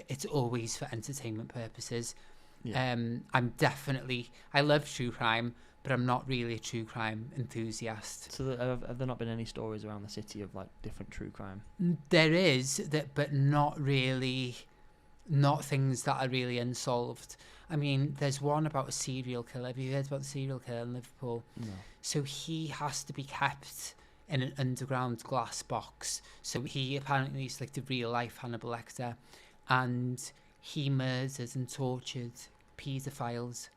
it's always for entertainment purposes. Yeah. I love true crime, but I'm not really a true crime enthusiast. So have there not been any stories around the city of like different true crime? There is that, but not things that are really unsolved. I mean, there's one about a serial killer. Have you heard about the serial killer in Liverpool? No. So he has to be kept in an underground glass box. So he apparently is like the real life Hannibal Lecter, and he murdered and tortured paedophiles.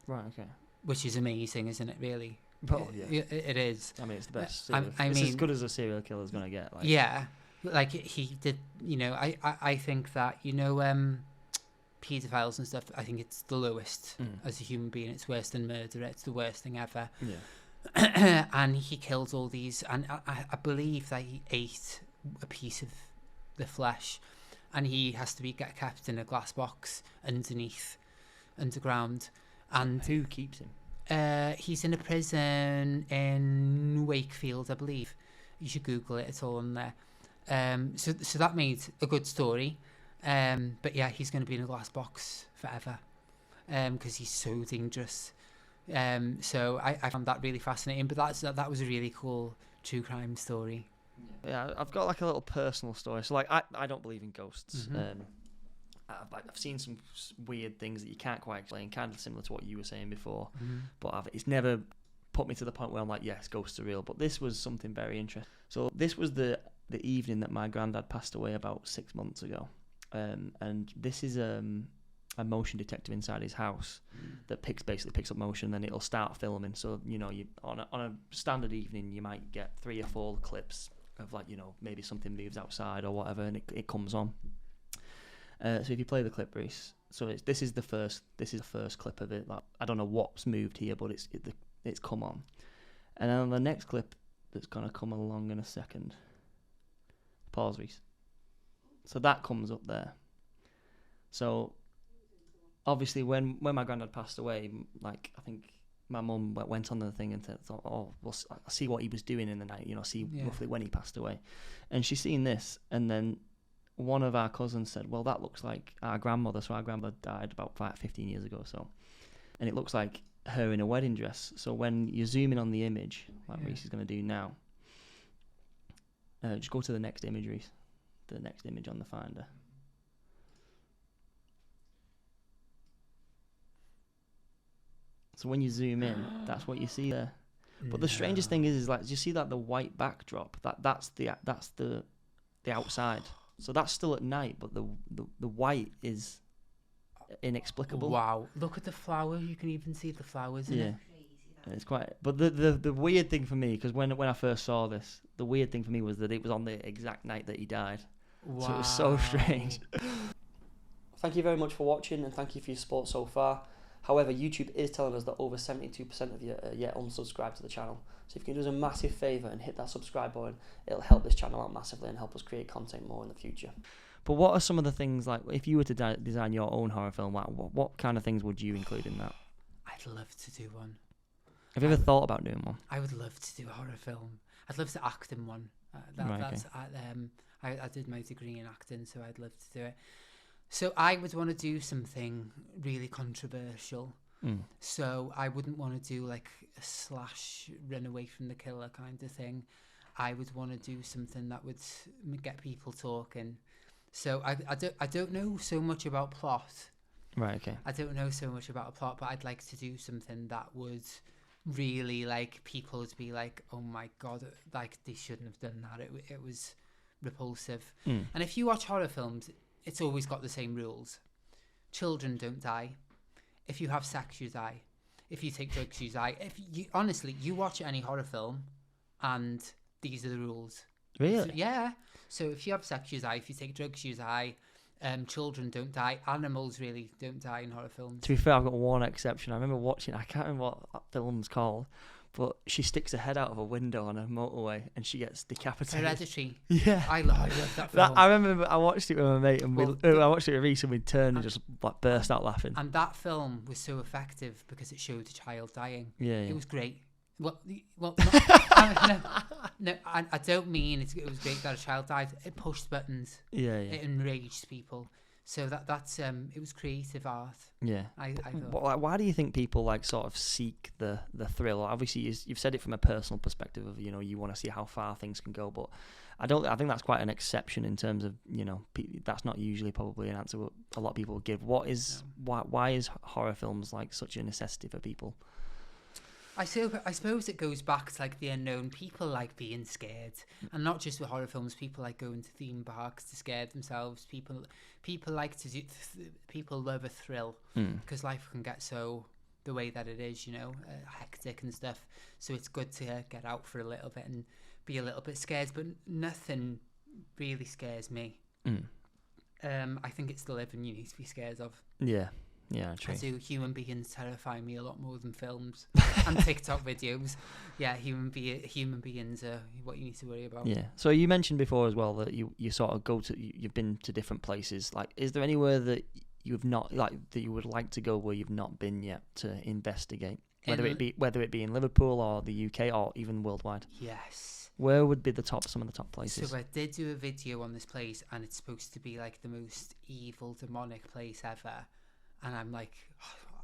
Right. Okay. Which is amazing, isn't it? Really. Well, yeah. It is. I mean, it's the best. It's as good as a serial killer's gonna get. Like. Yeah, like he did. You know, I think that, you know, paedophiles and stuff, I think it's the lowest as a human being. It's worse than murder. It's the worst thing ever. Yeah. And he killed all these, and I believe that he ate a piece of the flesh, and he has to be kept in a glass box underground. And who keeps him? He's in a prison in Wakefield, I believe. You should Google it. It's all on there. So that made a good story. But yeah, he's going to be in a glass box forever, because he's so dangerous. So I found that really fascinating. But that was a really cool true crime story. Yeah, I've got like a little personal story. So like I don't believe in ghosts. I've seen some weird things that you can't quite explain, kind of similar to what you were saying before. But it's never put me to the point where I'm like, yes, ghosts are real. But this was something very interesting. So this was the evening that my granddad passed away about 6 months ago. And this is a motion detector inside his house that basically picks up motion, then it'll start filming. So, you know, you on a standard evening, you might get 3 or 4 clips of, like, you know, maybe something moves outside or whatever, and it comes on. So if you play the clip, Reese, so this is the first clip of it. Like, I don't know what's moved here, but it's come on. And then on the next clip that's gonna come along in a second. Pause, Reese. So that comes up there. So obviously when my granddad passed away, like, I think my mum went on the thing and thought, oh, well, I'll see what he was doing in the night, you know, see roughly when he passed away. And she's seen this, and then one of our cousins said, well, that looks like our grandmother. So our grandmother died about 15 years ago or so. And it looks like her in a wedding dress. So when you zoom in on the image, like Reese is going to do now, just go to the next image, Reese. The next image on the Finder. So when you zoom in, that's what you see there. But the strangest thing is like, do you see that the white backdrop? That's the outside. So that's still at night, but the white is inexplicable. Wow! Look at the flower. You can even see the flowers in it. It's quite. But the weird thing for me, because when I first saw this, the weird thing for me was that it was on the exact night that he died. Wow. So it was so strange. Thank you very much for watching, and thank you for your support so far. However, YouTube is telling us that over 72% of you are yet unsubscribed to the channel. So if you can do us a massive favour and hit that subscribe button, it'll help this channel out massively and help us create content more in the future. But what are some of the things, like, if you were to design your own horror film, like, what kind of things would you include in that? I'd love to do one. Have you ever thought about doing one? I would love to do a horror film. I'd love to act in one. I did my degree in acting, so I'd love to do it. So I would want to do something really controversial. So I wouldn't want to do like a slash run away from the killer kind of thing. I would want to do something that would get people talking. So I don't know so much about plot. Right, okay. I don't know so much about a plot, but I'd like to do something that would really, like, people would be like, oh my God, like, they shouldn't have done that. It was repulsive. And if you watch horror films, it's always got the same rules. Children don't die. If you have sex, you die. If you take drugs, you die. Honestly, you watch any horror film, and these are the rules. Really? So, yeah. So if you have sex, you die. If you take drugs, you die. Children don't die. Animals really don't die in horror films. To be fair, I've got one exception. I remember watching, I can't remember what that film's called, but she sticks her head out of a window on a motorway and she gets decapitated. Hereditary. Yeah. I love that film. I remember I watched it with my mate, and I watched it with Reese, and we turned and just like burst out laughing. And that film was so effective because it showed a child dying. Yeah. It was great. Well, no, I don't mean it was great that a child died. It pushed buttons. Yeah. It enraged people. So that's it was creative art. Yeah. I thought. Why do you think people like sort of seek the thrill? Obviously, you've said it from a personal perspective of, you want to see how far things can go, but I think that's quite an exception in terms of, that's not usually probably an answer a lot of people give. Why is horror films like such a necessity for people? I suppose it goes back to like the unknown. People like being scared, and not just with horror films. People like going to theme parks to scare themselves. People like to do. People love a thrill because life can get so the way that it is, hectic and stuff. So it's good to get out for a little bit and be a little bit scared. But nothing really scares me. I think it's the living you need to be scared of. Yeah. Yeah, true. I do. Human beings terrify me a lot more than films and TikTok videos. Yeah, human beings are what you need to worry about. Yeah. So you mentioned before as well that you sort of you've been to different places. Like, is there anywhere that you've not that you would like to go where you've not been yet to investigate? Whether it be in Liverpool or the UK or even worldwide. Yes. Where would be some of the top places? So I did do a video on this place, and it's supposed to be like the most evil, demonic place ever. And I'm like,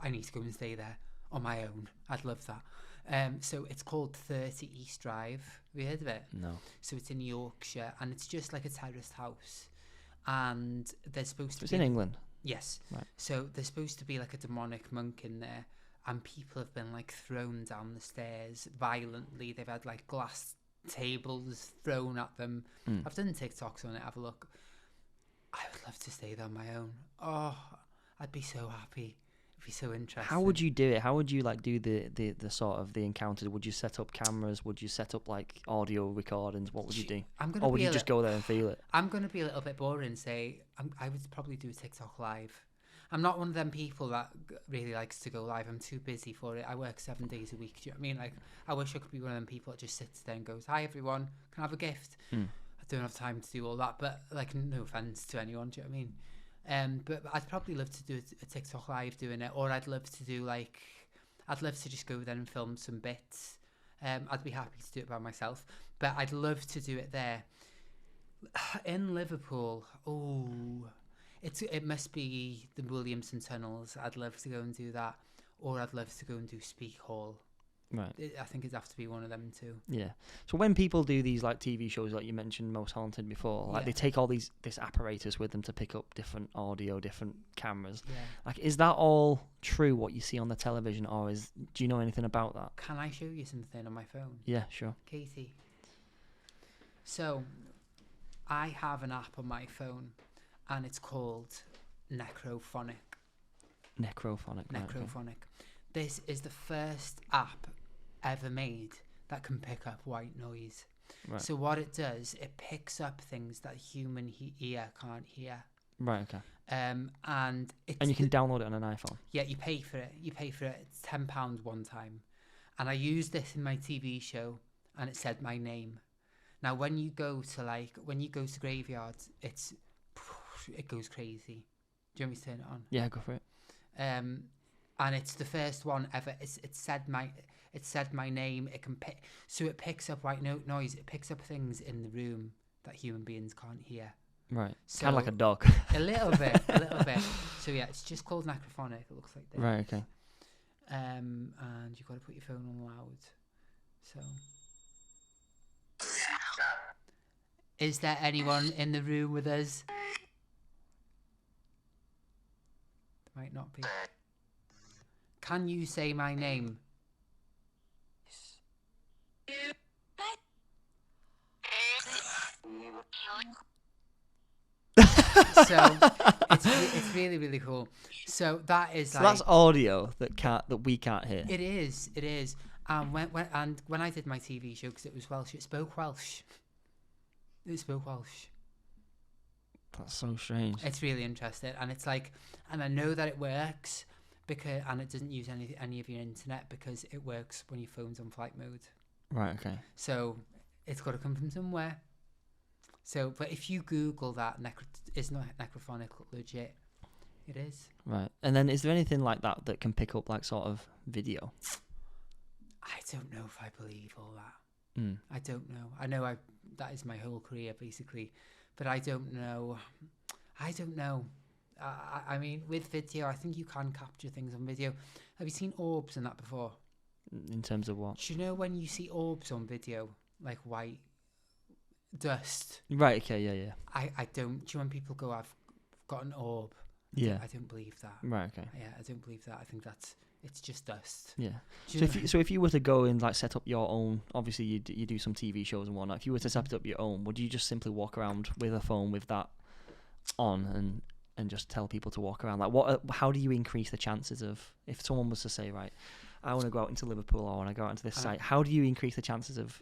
I need to go and stay there on my own. I'd love that. So it's called 30 East Drive. Have you heard of it? No. So it's in Yorkshire, and it's just like a terraced house. And there's supposed to be... It's in England? Yes. Right. So there's supposed to be like a demonic monk in there, and people have been like thrown down the stairs violently. They've had like glass tables thrown at them. I've done TikToks on it. Have a look. I would love to stay there on my own. Oh... I'd be so happy. It'd be so interesting. How would you do it? How would you like do the sort of the encounters? Would you set up cameras? Would you set up like audio recordings? What would you do? Or would you just go there and feel it? I'm going to be a little bit boring and say I would probably do a TikTok live. I'm not one of them people that really likes to go live. I'm too busy for it. I work 7 days a week. Do you know what I mean? Like, I wish I could be one of them people that just sits there and goes, "Hi everyone, can I have a gift?" I don't have time to do all that, but like, no offense to anyone. Do you know what I mean? But I'd probably love to do a TikTok live doing it, or I'd love to do I'd love to just go there and film some bits. I'd be happy to do it by myself, but I'd love to do it there. In Liverpool, it must be the Williamson tunnels. I'd love to go and do that, or I'd love to go and do Speak Hall. Right. I think it'd have to be one of them two. Yeah. So when people do these like TV shows, like you mentioned, Most Haunted before, like they take all this apparatus with them to pick up different audio, different cameras. Yeah. Like, is that all true? What you see on the television, or do you know anything about that? Can I show you something on my phone? Yeah, sure. Katie. So, I have an app on my phone, and it's called Necrophonic. Necrophonic. Right, Necrophonic. okay. This is the first app ever made that can pick up white noise. Right. So what it does, it picks up things that human ear can't hear. Right. Okay. And you can download it on an iPhone. Yeah, you pay for it. It's £10 one time, and I used this in my TV show, and it said my name. Now, when you go to graveyards, it goes crazy. Do you want me to turn it on? Yeah, go for it. And it's the first one ever. It said my name. It picks up white noise. It picks up things in the room that human beings can't hear. Right. So, kind of like a dog. a little bit. So yeah, it's just called Necrophonic. It looks like this. Right. Okay. And you've got to put your phone on loud. So. Is there anyone in the room with us? There might not be. Can you say my name? So it's really, really cool. So that is that's audio that we can't hear. It is. When I did my TV show, because it was Welsh, it spoke Welsh. That's so strange. It's really interesting, and it's like, and I know that it works and it doesn't use any of your internet because it works when your phone's on flight mode. Right. Okay. So it's got to come from somewhere. So, but if you Google that, is not Necrophonic legit? It is. Right. And then is there anything like that can pick up like sort of video? I don't know if I believe all that. Mm. I don't know. I know that is my whole career basically, but I don't know. I mean, with video, I think you can capture things on video. Have you seen orbs and that before? In terms of what? Do you know when you see orbs on video, like white dust? Right. Okay. Yeah. I don't. Do you know when people go, I've got an orb? Yeah. I don't believe that. Right. Okay. Yeah, I don't believe that. I think it's just dust. Yeah. So if you were to go and like set up your own, obviously you do some TV shows and whatnot. If you were to set up your own, would you just simply walk around with a phone with that on and just tell people to walk around? Like how do you increase the chances of, if someone was to say, right, I want to go out into Liverpool or I want to go out into this site, how do you increase the chances of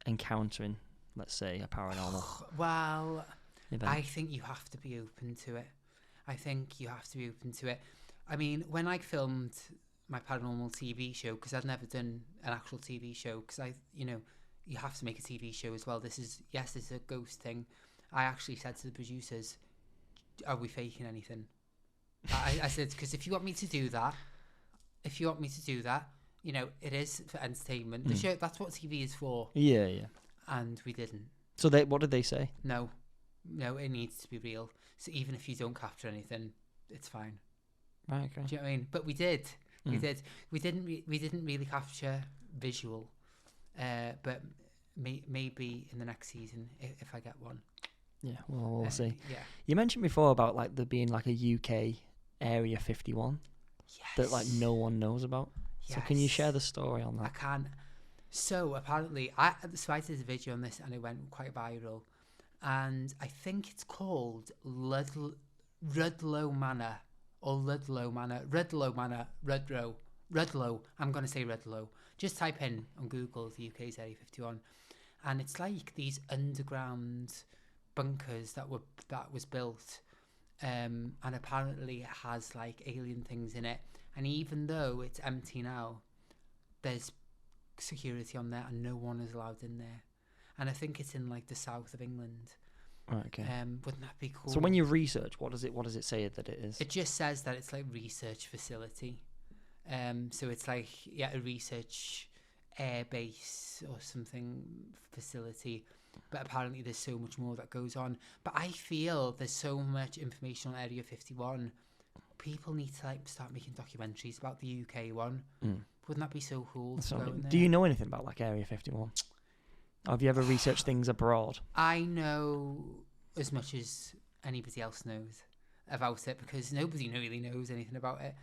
encountering, let's say, a paranormal well event? I think you have to be open to it. I mean, when I filmed my paranormal TV show, because I'd never done an actual TV show, because you have to make a TV show as well. This is a ghost thing. I actually said to the producers, are we faking anything? I said, because if you want me to do that, it is for entertainment. The show, that's what TV is for. Yeah. And we didn't. So what did they say? No, it needs to be real. So even if you don't capture anything, it's fine. Right. Okay. Do you know what I mean? But we did. We didn't really capture visual, but maybe in the next season if I get one. Yeah, well, we'll see. Yeah. You mentioned before about like there being like a UK Area 51 that like no one knows about. Yes. So can you share the story on that? I can. So apparently, I did a video on this and it went quite viral, and I think it's called Rudlow Manor. Or Rudlow Manor, Rudlow. I'm going to say Rudlow. Just type in on Google the UK's Area 51, and it's like these underground bunkers that was built, and apparently it has like alien things in it. And even though it's empty now, there's security on there, and no one is allowed in there. And I think it's in like the south of England. Right, okay. Wouldn't that be cool? So when you research, what does it say that it is? It just says that it's like research facility. So it's like a research air base or something facility. but apparently there's so much more that goes on. But I feel there's so much information on Area 51. People need to like start making documentaries about the UK one. Wouldn't that be so cool to go in there? Do you know anything about like Area 51? Have you ever researched things abroad? I know as much as anybody else knows about it, because nobody really knows anything about it.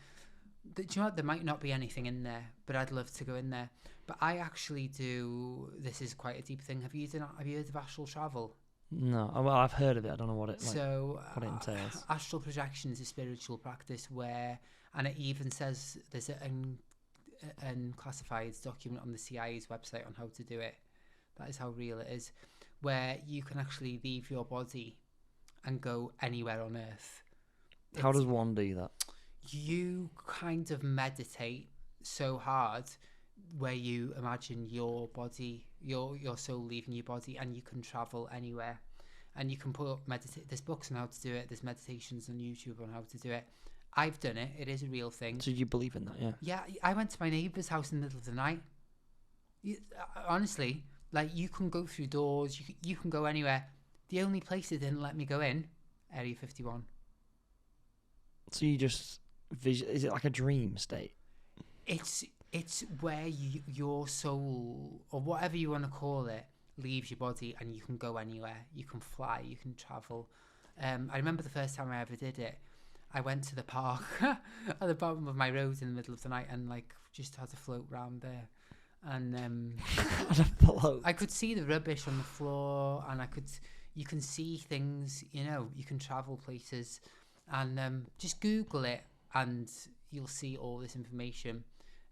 Do you know what? There might not be anything in there, but I'd love to go in there. But I actually do. This is quite a deep thing. Have you heard of astral travel? No. Well, I've heard of it. I don't know what it what it entails. Astral projection is a spiritual practice where, and it even says there's an unclassified document on the CIA's website on how to do it. That is how real it is, where you can actually leave your body and go anywhere on Earth. How does one do that? You kind of meditate so hard where you imagine your body, your soul leaving your body, and you can travel anywhere. And you can there's books on how to do it, there's meditations on YouTube on how to do it. I've done it. It is a real thing. So you believe in that, yeah? Yeah, I went to my neighbour's house in the middle of the night. Honestly, like, you can go through doors, you can go anywhere. The only place they didn't let me go in, Area 51. So you just is it like a dream state? It's where your soul, or whatever you want to call it, leaves your body and you can go anywhere. You can fly, you can travel. I remember the first time I ever did it, I went to the park at the bottom of my road in the middle of the night and like just had to float round there. And I could see the rubbish on the floor, and you can see things, you can travel places, and just Google it and you'll see all this information.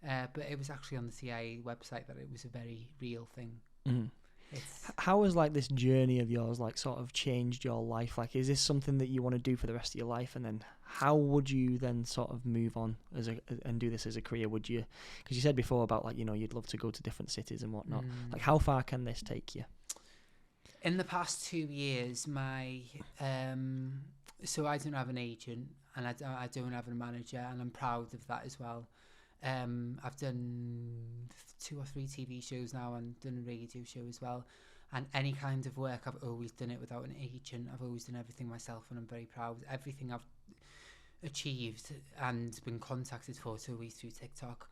But it was actually on the CIA website that it was a very real thing. How has like this journey of yours like sort of changed your life? Like, is this something that you want to do for the rest of your life? And then how would you then sort of move on and do this as a career? Would you, because you said before about like, you'd love to go to different cities and whatnot. Like, how far can this take you? In the past 2 years, so I don't have an agent and I don't have a manager, and I'm proud of that as well. I've done 2 or 3 TV shows now and done a radio show as well, and any kind of work I've always done it without an agent. I've always done everything myself, and I'm very proud. Everything I've achieved and been contacted for is always through TikTok,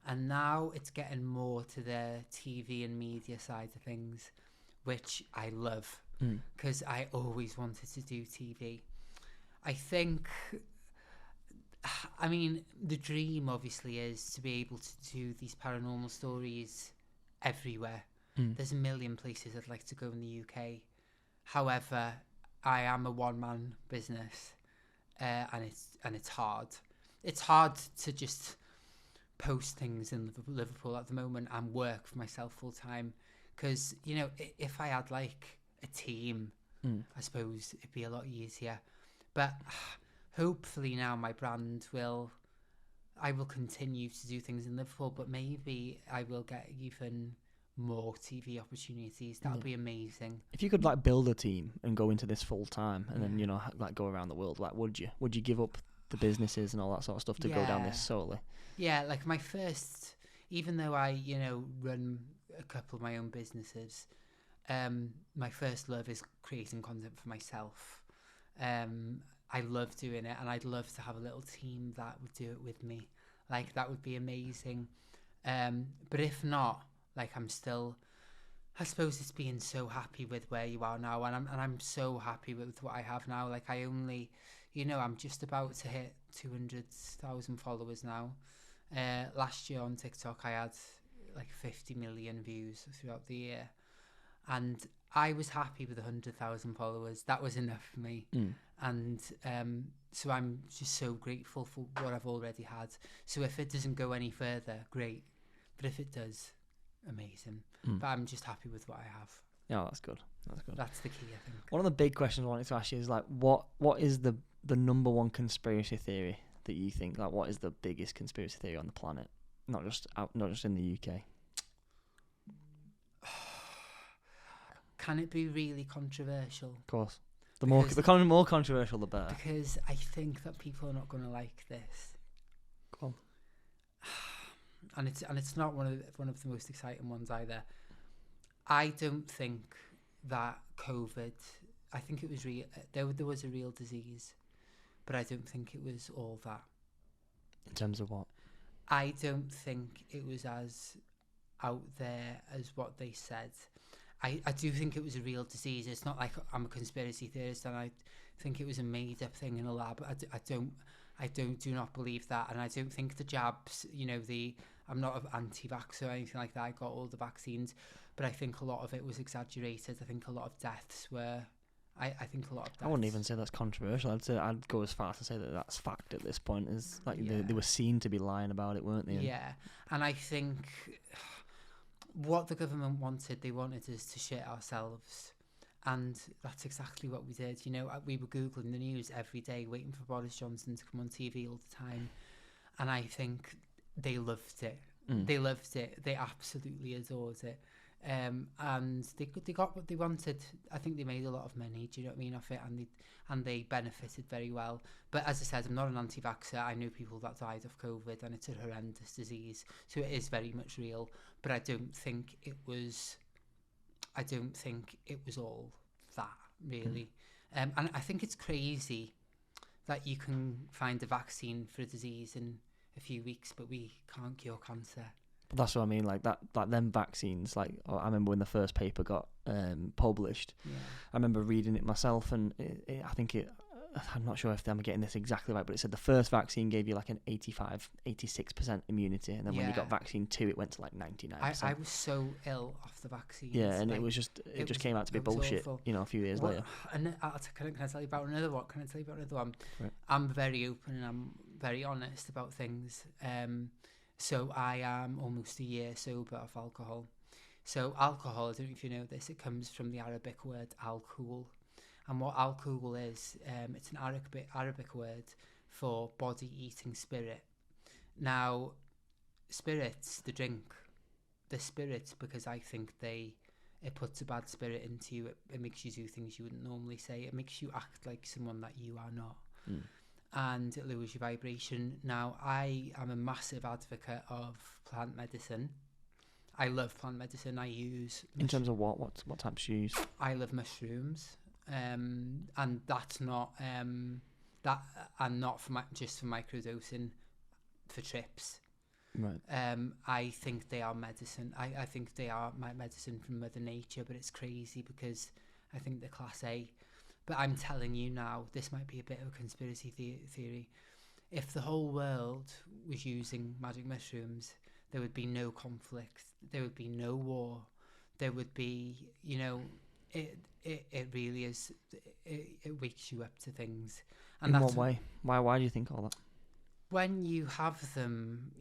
and now it's getting more to the TV and media side of things, which I love, because I always wanted to do TV. I mean, the dream obviously is to be able to do these paranormal stories everywhere. There's a million places I'd like to go in the UK. However, I am a one-man business, and it's hard. It's hard to just post things in Liverpool at the moment and work for myself full time. Because if I had like a team, I suppose it'd be a lot easier. But hopefully now my brand I will continue to do things in Liverpool, but maybe I will get even more TV opportunities. That would be amazing. If you could like build a team and go into this full time, and then like go around the world, like would you give up the businesses and all that sort of stuff to go down this solely? Yeah, like my first, even though I run a couple of my own businesses, my first love is creating content for myself. I love doing it, and I'd love to have a little team that would do it with me. Like, that would be amazing. But if not, like, I suppose it's being so happy with where you are now, and I'm so happy with what I have now. Like, I only, I'm just about to hit 200,000 followers now. Last year on TikTok, I had like 50 million views throughout the year, and I was happy with 100,000 followers. That was enough for me. And so I'm just so grateful for what I've already had. So if it doesn't go any further, great. But if it does, amazing. But I'm just happy with what I have. Yeah, that's good. That's the key, I think. One of the big questions I wanted to ask you is like, what is the number one conspiracy theory that you think, like, what is the biggest conspiracy theory on the planet? Not just in the UK. Can it be really controversial? Of course. The more controversial, the better. Because I think that people are not going to like this. Go on. And it's not one of the most exciting ones either. I don't think that COVID, I think it was real. There was a real disease, but I don't think it was all that. In terms of what? I don't think it was as out there as what they said. I do think it was a real disease. It's not like I'm a conspiracy theorist and I think it was a made up thing in a lab. I do not believe that, and I don't think the jabs, I'm not an anti-vax or anything like that. I got all the vaccines, but I think a lot of it was exaggerated. I think a lot of deaths were. I think a lot of deaths. I wouldn't even say that's controversial. I'd go as far as to say that that's fact at this point. Is like they were seen to be lying about it, weren't they? Yeah, and I think what the government wanted, they wanted us to shit ourselves. And that's exactly what we did. We were Googling the news every day, waiting for Boris Johnson to come on TV all the time. And I think they loved it. They loved it. They absolutely adored it. And they got what they wanted. I think they made a lot of money, do you know what I mean, off it, and they benefited very well. But as I said, I'm not an anti-vaxxer. I know people that died of COVID, and it's a horrendous disease. So it is very much real. But I don't think it was all that, really. And I think it's crazy that you can find a vaccine for a disease in a few weeks, but we can't cure cancer. But that's what I mean, like them vaccines, I remember when the first paper got published, I remember reading it myself, and I'm not sure if I'm getting this exactly right, but it said the first vaccine gave you like an 86% immunity, and then when you got vaccine 2, it went to like 99%. I was so ill off the vaccine. Yeah, and it just came out to be bullshit, awful. A few years later. And can I tell you about another one? Can I tell you about another one? Right. I'm very open and I'm very honest about things. So I am almost a year sober of alcohol. So alcohol, I don't know if you know this, it comes from the Arabic word al-Khul. And what al-Khul is, it's an Arabic word for body-eating spirit. Now, spirits, the drink, the spirits, because I think it puts a bad spirit into you. It makes you do things you wouldn't normally say. It makes you act like someone that you are not. And it lowers your vibration. Now, I am a massive advocate of plant medicine. I love plant medicine. I use... In terms of what types you use? I love mushrooms. And that's not... and not just for microdosing, for trips. Right. I think they are medicine. I think they are my medicine from Mother Nature, but it's crazy because I think they're class A. But I'm telling you now, this might be a bit of a conspiracy theory. If the whole world was using magic mushrooms, there would be no conflict. There would be no war. There would be, it really is. It wakes you up to things. And in what way? Why do you think all that? When you have them,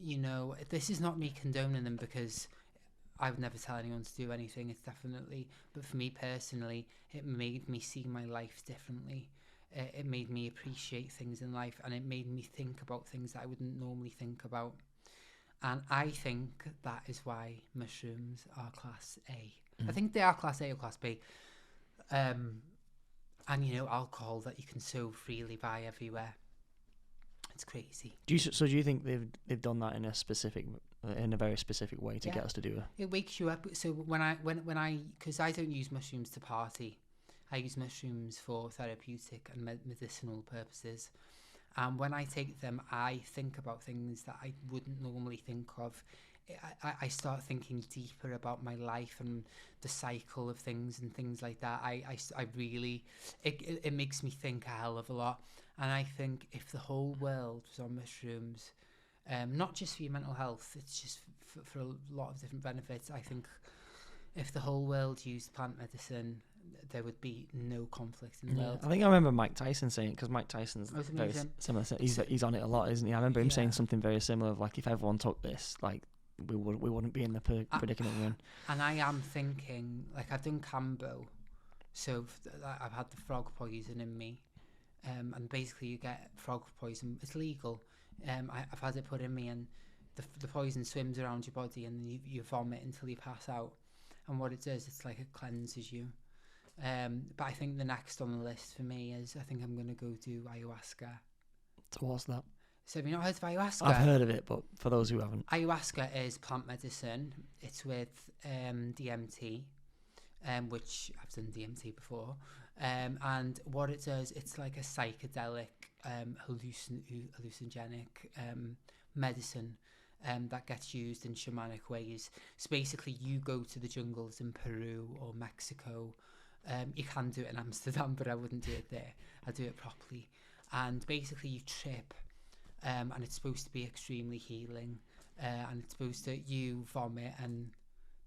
this is not me condoning them because I would never tell anyone to do anything. It's definitely, but for me personally, it made me see my life differently. It made me appreciate things in life, and it made me think about things that I wouldn't normally think about. And I think that is why mushrooms are class A. I think they are class A or class B. And alcohol that you can so freely buy everywhere. It's crazy. Do you think they've done that in a very specific way to get us to do it? It wakes you up. So because I don't use mushrooms to party, I use mushrooms for therapeutic and medicinal purposes. And when I take them, I think about things that I wouldn't normally think of. I start thinking deeper about my life and the cycle of things and things like that. I really, it makes me think a hell of a lot. And I think if the whole world was on mushrooms, not just for your mental health, it's just for a lot of different benefits. I think if the whole world used plant medicine, there would be no conflict in the world. I think I remember Mike Tyson saying, because Mike Tyson's very similar. He's on it a lot, isn't he? I remember him saying something very similar of like, if everyone took this, like, we wouldn't be in the predicament we're in. And I am thinking, like, I've done Cambo, so I've had the frog poison in me, and basically you get frog poison. It's legal. I've had it put in me, and the poison swims around your body, and you vomit until you pass out. And what it does, it's like it cleanses you. But I think the next on the list for me is I think I'm going to go do ayahuasca. So what's that? So have you not heard of ayahuasca? I've heard of it, but for those who haven't. Ayahuasca is plant medicine. It's with DMT. which I've done DMT before. And what it does, it's like a psychedelic, hallucinogenic medicine that gets used in shamanic ways. So basically, you go to the jungles in Peru or Mexico. You can do it in Amsterdam, but I wouldn't do it there. I do it properly. And basically, you trip, and it's supposed to be extremely healing. And it's supposed to, you vomit and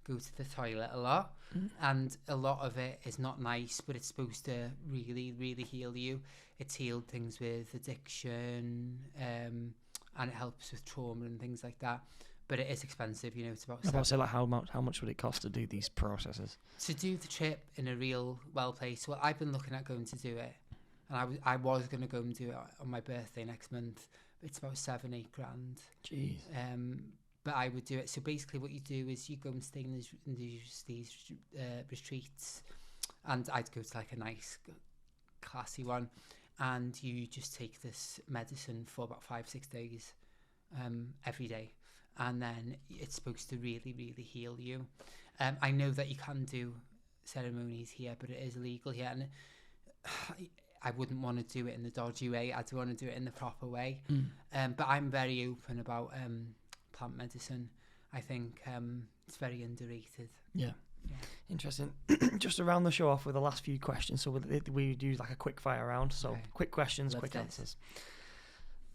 go to the toilet a lot. And a lot of it is not nice, but it's supposed to really, really heal you. It's healed things with addiction, and it helps with trauma and things like that. But it is expensive, you know. It's about. Say like how much would it cost to do these processes? To do the trip in a real well place. Well, I've been looking at going to do it, and I was going to go and do it on my birthday next month. It's about 7-8 grand. Jeez. But I would do it. So basically, what you do is you go and stay in these retreats, and I'd go to like a nice, classy one, and you just take this medicine for about 5-6 days, every day. And then it's supposed to really, really heal you. I know that you can do ceremonies here, but it is illegal here. And I wouldn't want to do it in the dodgy way. I'd want to do it in the proper way. But I'm very open about plant medicine. I think it's very underrated. Yeah. Interesting. Just to round the show off with the last few questions. So we do like a quick fire round. So quick questions, quick answers.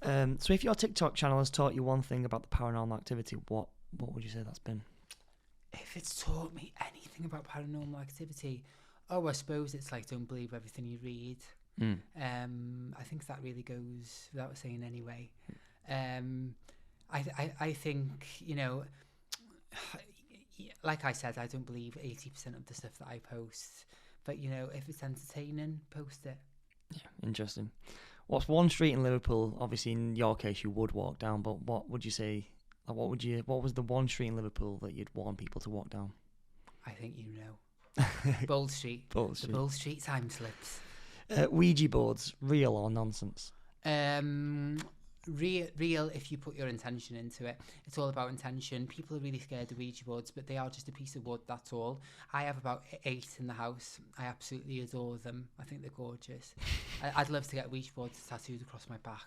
So if your TikTok channel has taught you one thing about the paranormal activity, what would you say that's been? If it's taught me anything about paranormal activity, I suppose it's like, don't believe everything you read. I think that really goes without saying anyway. I think, you know, like I said, I don't believe 80% of the stuff that I post, but you know, if it's entertaining, post it. Yeah, interesting. What's one street in Liverpool? Obviously, in your case, you would walk down, but what would you say? What was the one street in Liverpool that you'd warn people to walk down? I think you know. Bold Street. The Bold Street time slips. Ouija boards, real or nonsense? Real if you put your intention into it. It's all about intention. People are really scared of Ouija boards, but they are just a piece of wood, that's all. I have about 8 in the house. I absolutely adore them. I think they're gorgeous. I'd love to get Ouija boards tattooed across my back.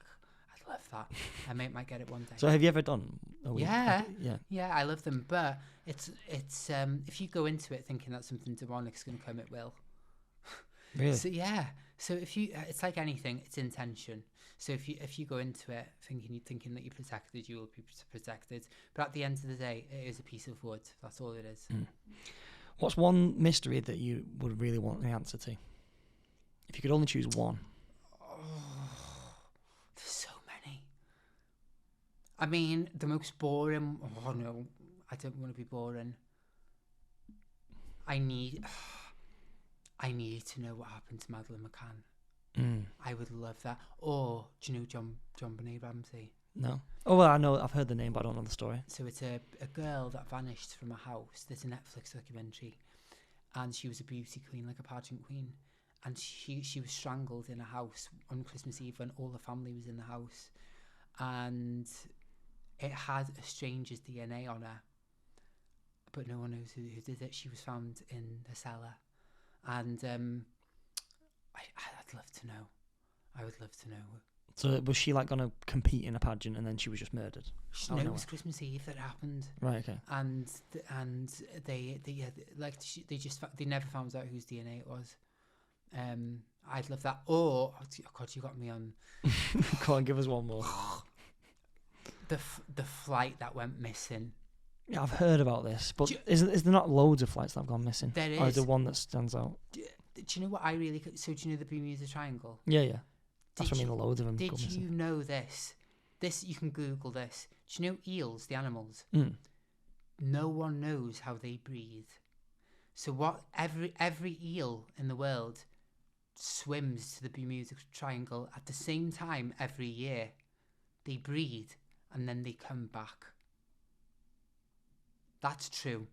I'd love that. I might get it one day. So have you ever done a Ouija? Yeah, I love them, but it's if you go into it thinking that something demonic's going to come, it will. Really? So if you, it's like anything, it's intention. So if you go into it thinking that you're protected, you will be protected. But at the end of the day, it is a piece of wood. That's all it is. What's one mystery that you would really want the answer to? If you could only choose one. Oh, there's so many. I mean, the most boring. Oh no, I don't want to be boring. I need to know what happened to Madeleine McCann. I would love that. Or, do you know John Benet Ramsey? No. Oh, well, I know. I've heard the name, but I don't know the story. So it's a girl that vanished from a house. There's a Netflix documentary. And she was a beauty queen, like a pageant queen. And she was strangled in a house on Christmas Eve when all the family was in the house. And it had a stranger's DNA on her. But no one knows who did it. She was found in the cellar. And I'd love to know. I would love to know. So was she like going to compete in a pageant and then she was just murdered? No, it was Christmas Eve that happened. Right. Okay. And they never found out whose DNA it was. I'd love that. Or oh God, you got me on. Go on, give us one more. The flight that went missing. Yeah, I've heard about this, but is there not loads of flights that have gone missing? There is. Or is there one that stands out? Do you know what I really... So do you know the Bermuda Triangle? Yeah. That's what I mean, loads of them go missing. Did you know this? You can Google this. Do you know eels, the animals? No one knows how they breathe. So every eel in the world swims to the Bermuda Triangle at the same time every year. They breathe and then they come back. That's true.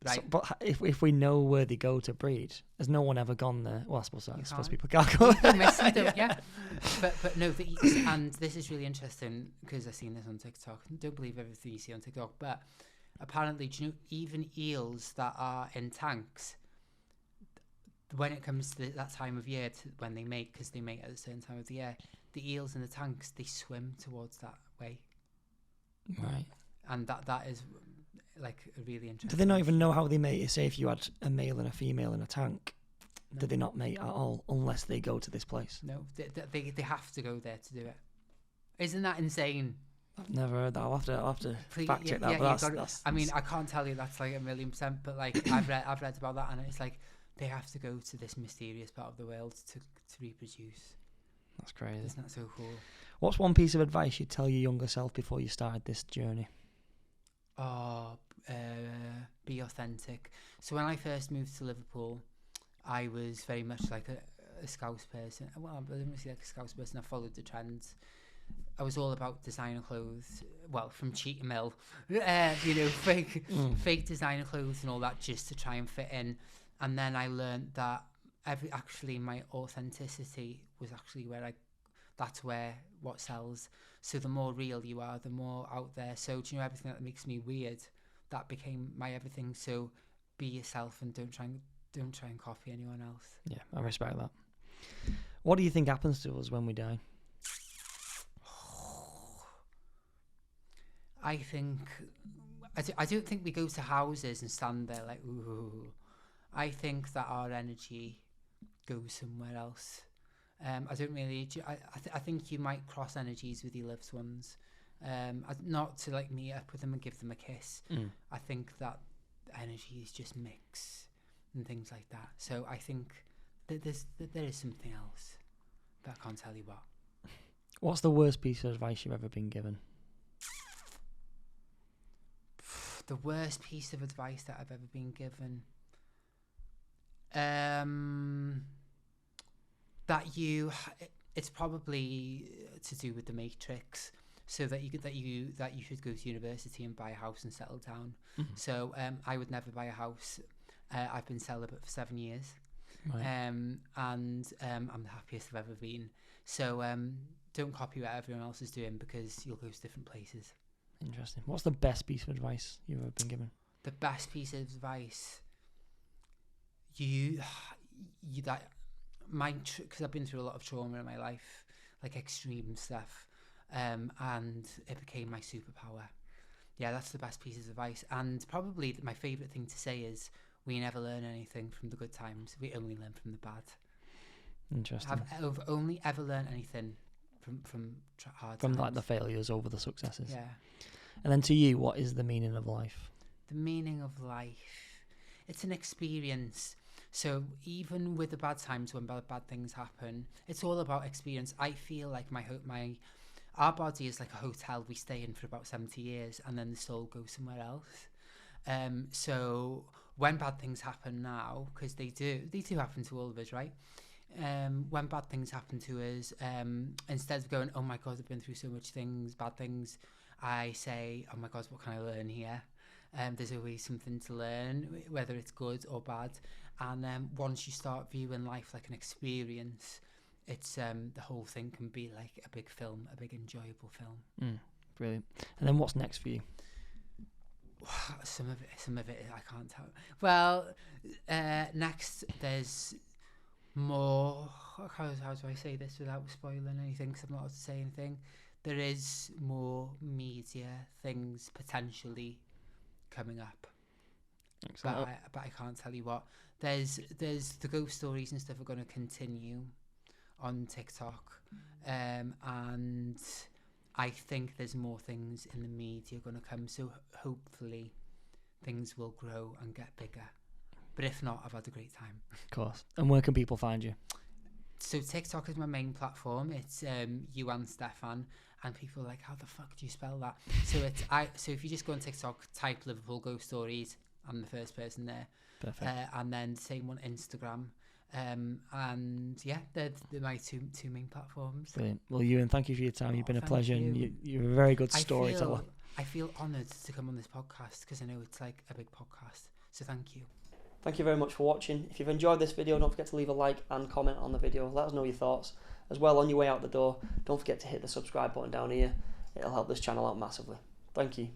Right. So, but if we know where they go to breed, has no one ever gone there? Well, I suppose people can't go there. Yeah. But no, and this is really interesting because I've seen this on TikTok. Don't believe everything you see on TikTok, but apparently, do you know, even eels that are in tanks, when it comes to that time of year, when they mate, because they mate at a certain time of the year, the eels in the tanks, they swim towards that way. Right. And that is like a really interesting. Do they not even know how they mate? Say if you had a male and a female in a tank, No. do they not mate at all unless they go to this place? No, they have to go there to do it. Isn't that insane? I've never heard that. I'll have to fact check that. Yeah, But that's, I mean, I can't tell you that's like 1,000,000%, but like I've read about that, and it's like they have to go to this mysterious part of the world to reproduce. That's crazy. Isn't that so cool? What's one piece of advice you'd tell your younger self before you started this journey? Be authentic. So when I first moved to Liverpool, I was very much like a Scouse person. Well, I didn't say like a Scouse person. I followed the trends. I was all about designer clothes. Well, from Cheetah Mill, fake designer clothes and all that, just to try and fit in. And then I learned that actually my authenticity was actually that's where what sells. So the more real you are, the more out there. So do you know, everything that makes me weird, that became my everything. So be yourself and don't try and copy anyone else. Yeah, I respect that. What do you think happens to us when we die? I don't think we go to houses and stand there like, ooh. I think that our energy goes somewhere else. I don't really. I think you might cross energies with your loved ones, not to like meet up with them and give them a kiss. I think that energies just mix and things like that. So I think that there is something else, but I can't tell you what. What's the worst piece of advice you've ever been given? The worst piece of advice that I've ever been given. It's probably to do with the Matrix, so that you should go to university and buy a house and settle down. Mm-hmm. So I would never buy a house. I've been celibate for 7 years, right. And I'm the happiest I've ever been. So don't copy what everyone else is doing, because you'll go to different places. Interesting. What's the best piece of advice you've ever been given? The best piece of advice, because I've been through a lot of trauma in my life, like extreme stuff, and it became my superpower. Yeah, that's the best piece of advice. And probably my favourite thing to say is, we never learn anything from the good times. We only learn from the bad. Interesting. I've only ever learned anything from hard times. From like the failures over the successes. Yeah. And then to you, what is the meaning of life? The meaning of life, it's an experience. So even with the bad times, when bad things happen, it's all about experience. I feel like our body is like a hotel we stay in for about 70 years, and then the soul goes somewhere else. So when bad things happen now, because they do happen to all of us, right? When bad things happen to us, instead of going, oh my God, I've been through so much bad things, I say, oh my God, what can I learn here? There's always something to learn, whether it's good or bad. And once you start viewing life like an experience, it's the whole thing can be like a big film, a big enjoyable film. Brilliant. And then what's next for you? Some of it I can't tell. Well, next there's more. How do I say this without spoiling anything? Because I'm not allowed to say anything. There is more media things potentially coming up. Excellent. But I can't tell you what. There's the ghost stories and stuff are going to continue on TikTok, and I think there's more things in the media going to come. So hopefully things will grow and get bigger. But if not, I've had a great time. Of course. And where can people find you? So TikTok is my main platform. It's Iwan Steffan, and people are like, how the fuck do you spell that? So if you just go on TikTok, type Liverpool Ghost Stories, I'm the first person there. Perfect. And then same on Instagram. And yeah, they're my two main platforms. Brilliant. Well, Ewan, thank you for your time. You've been a pleasure, and you're a very good storyteller. I feel honoured to come on this podcast, because I know it's like a big podcast. So thank you. Thank you very much for watching. If you've enjoyed this video, don't forget to leave a like and comment on the video. Let us know your thoughts. As well, on your way out the door, don't forget to hit the subscribe button down here. It'll help this channel out massively. Thank you.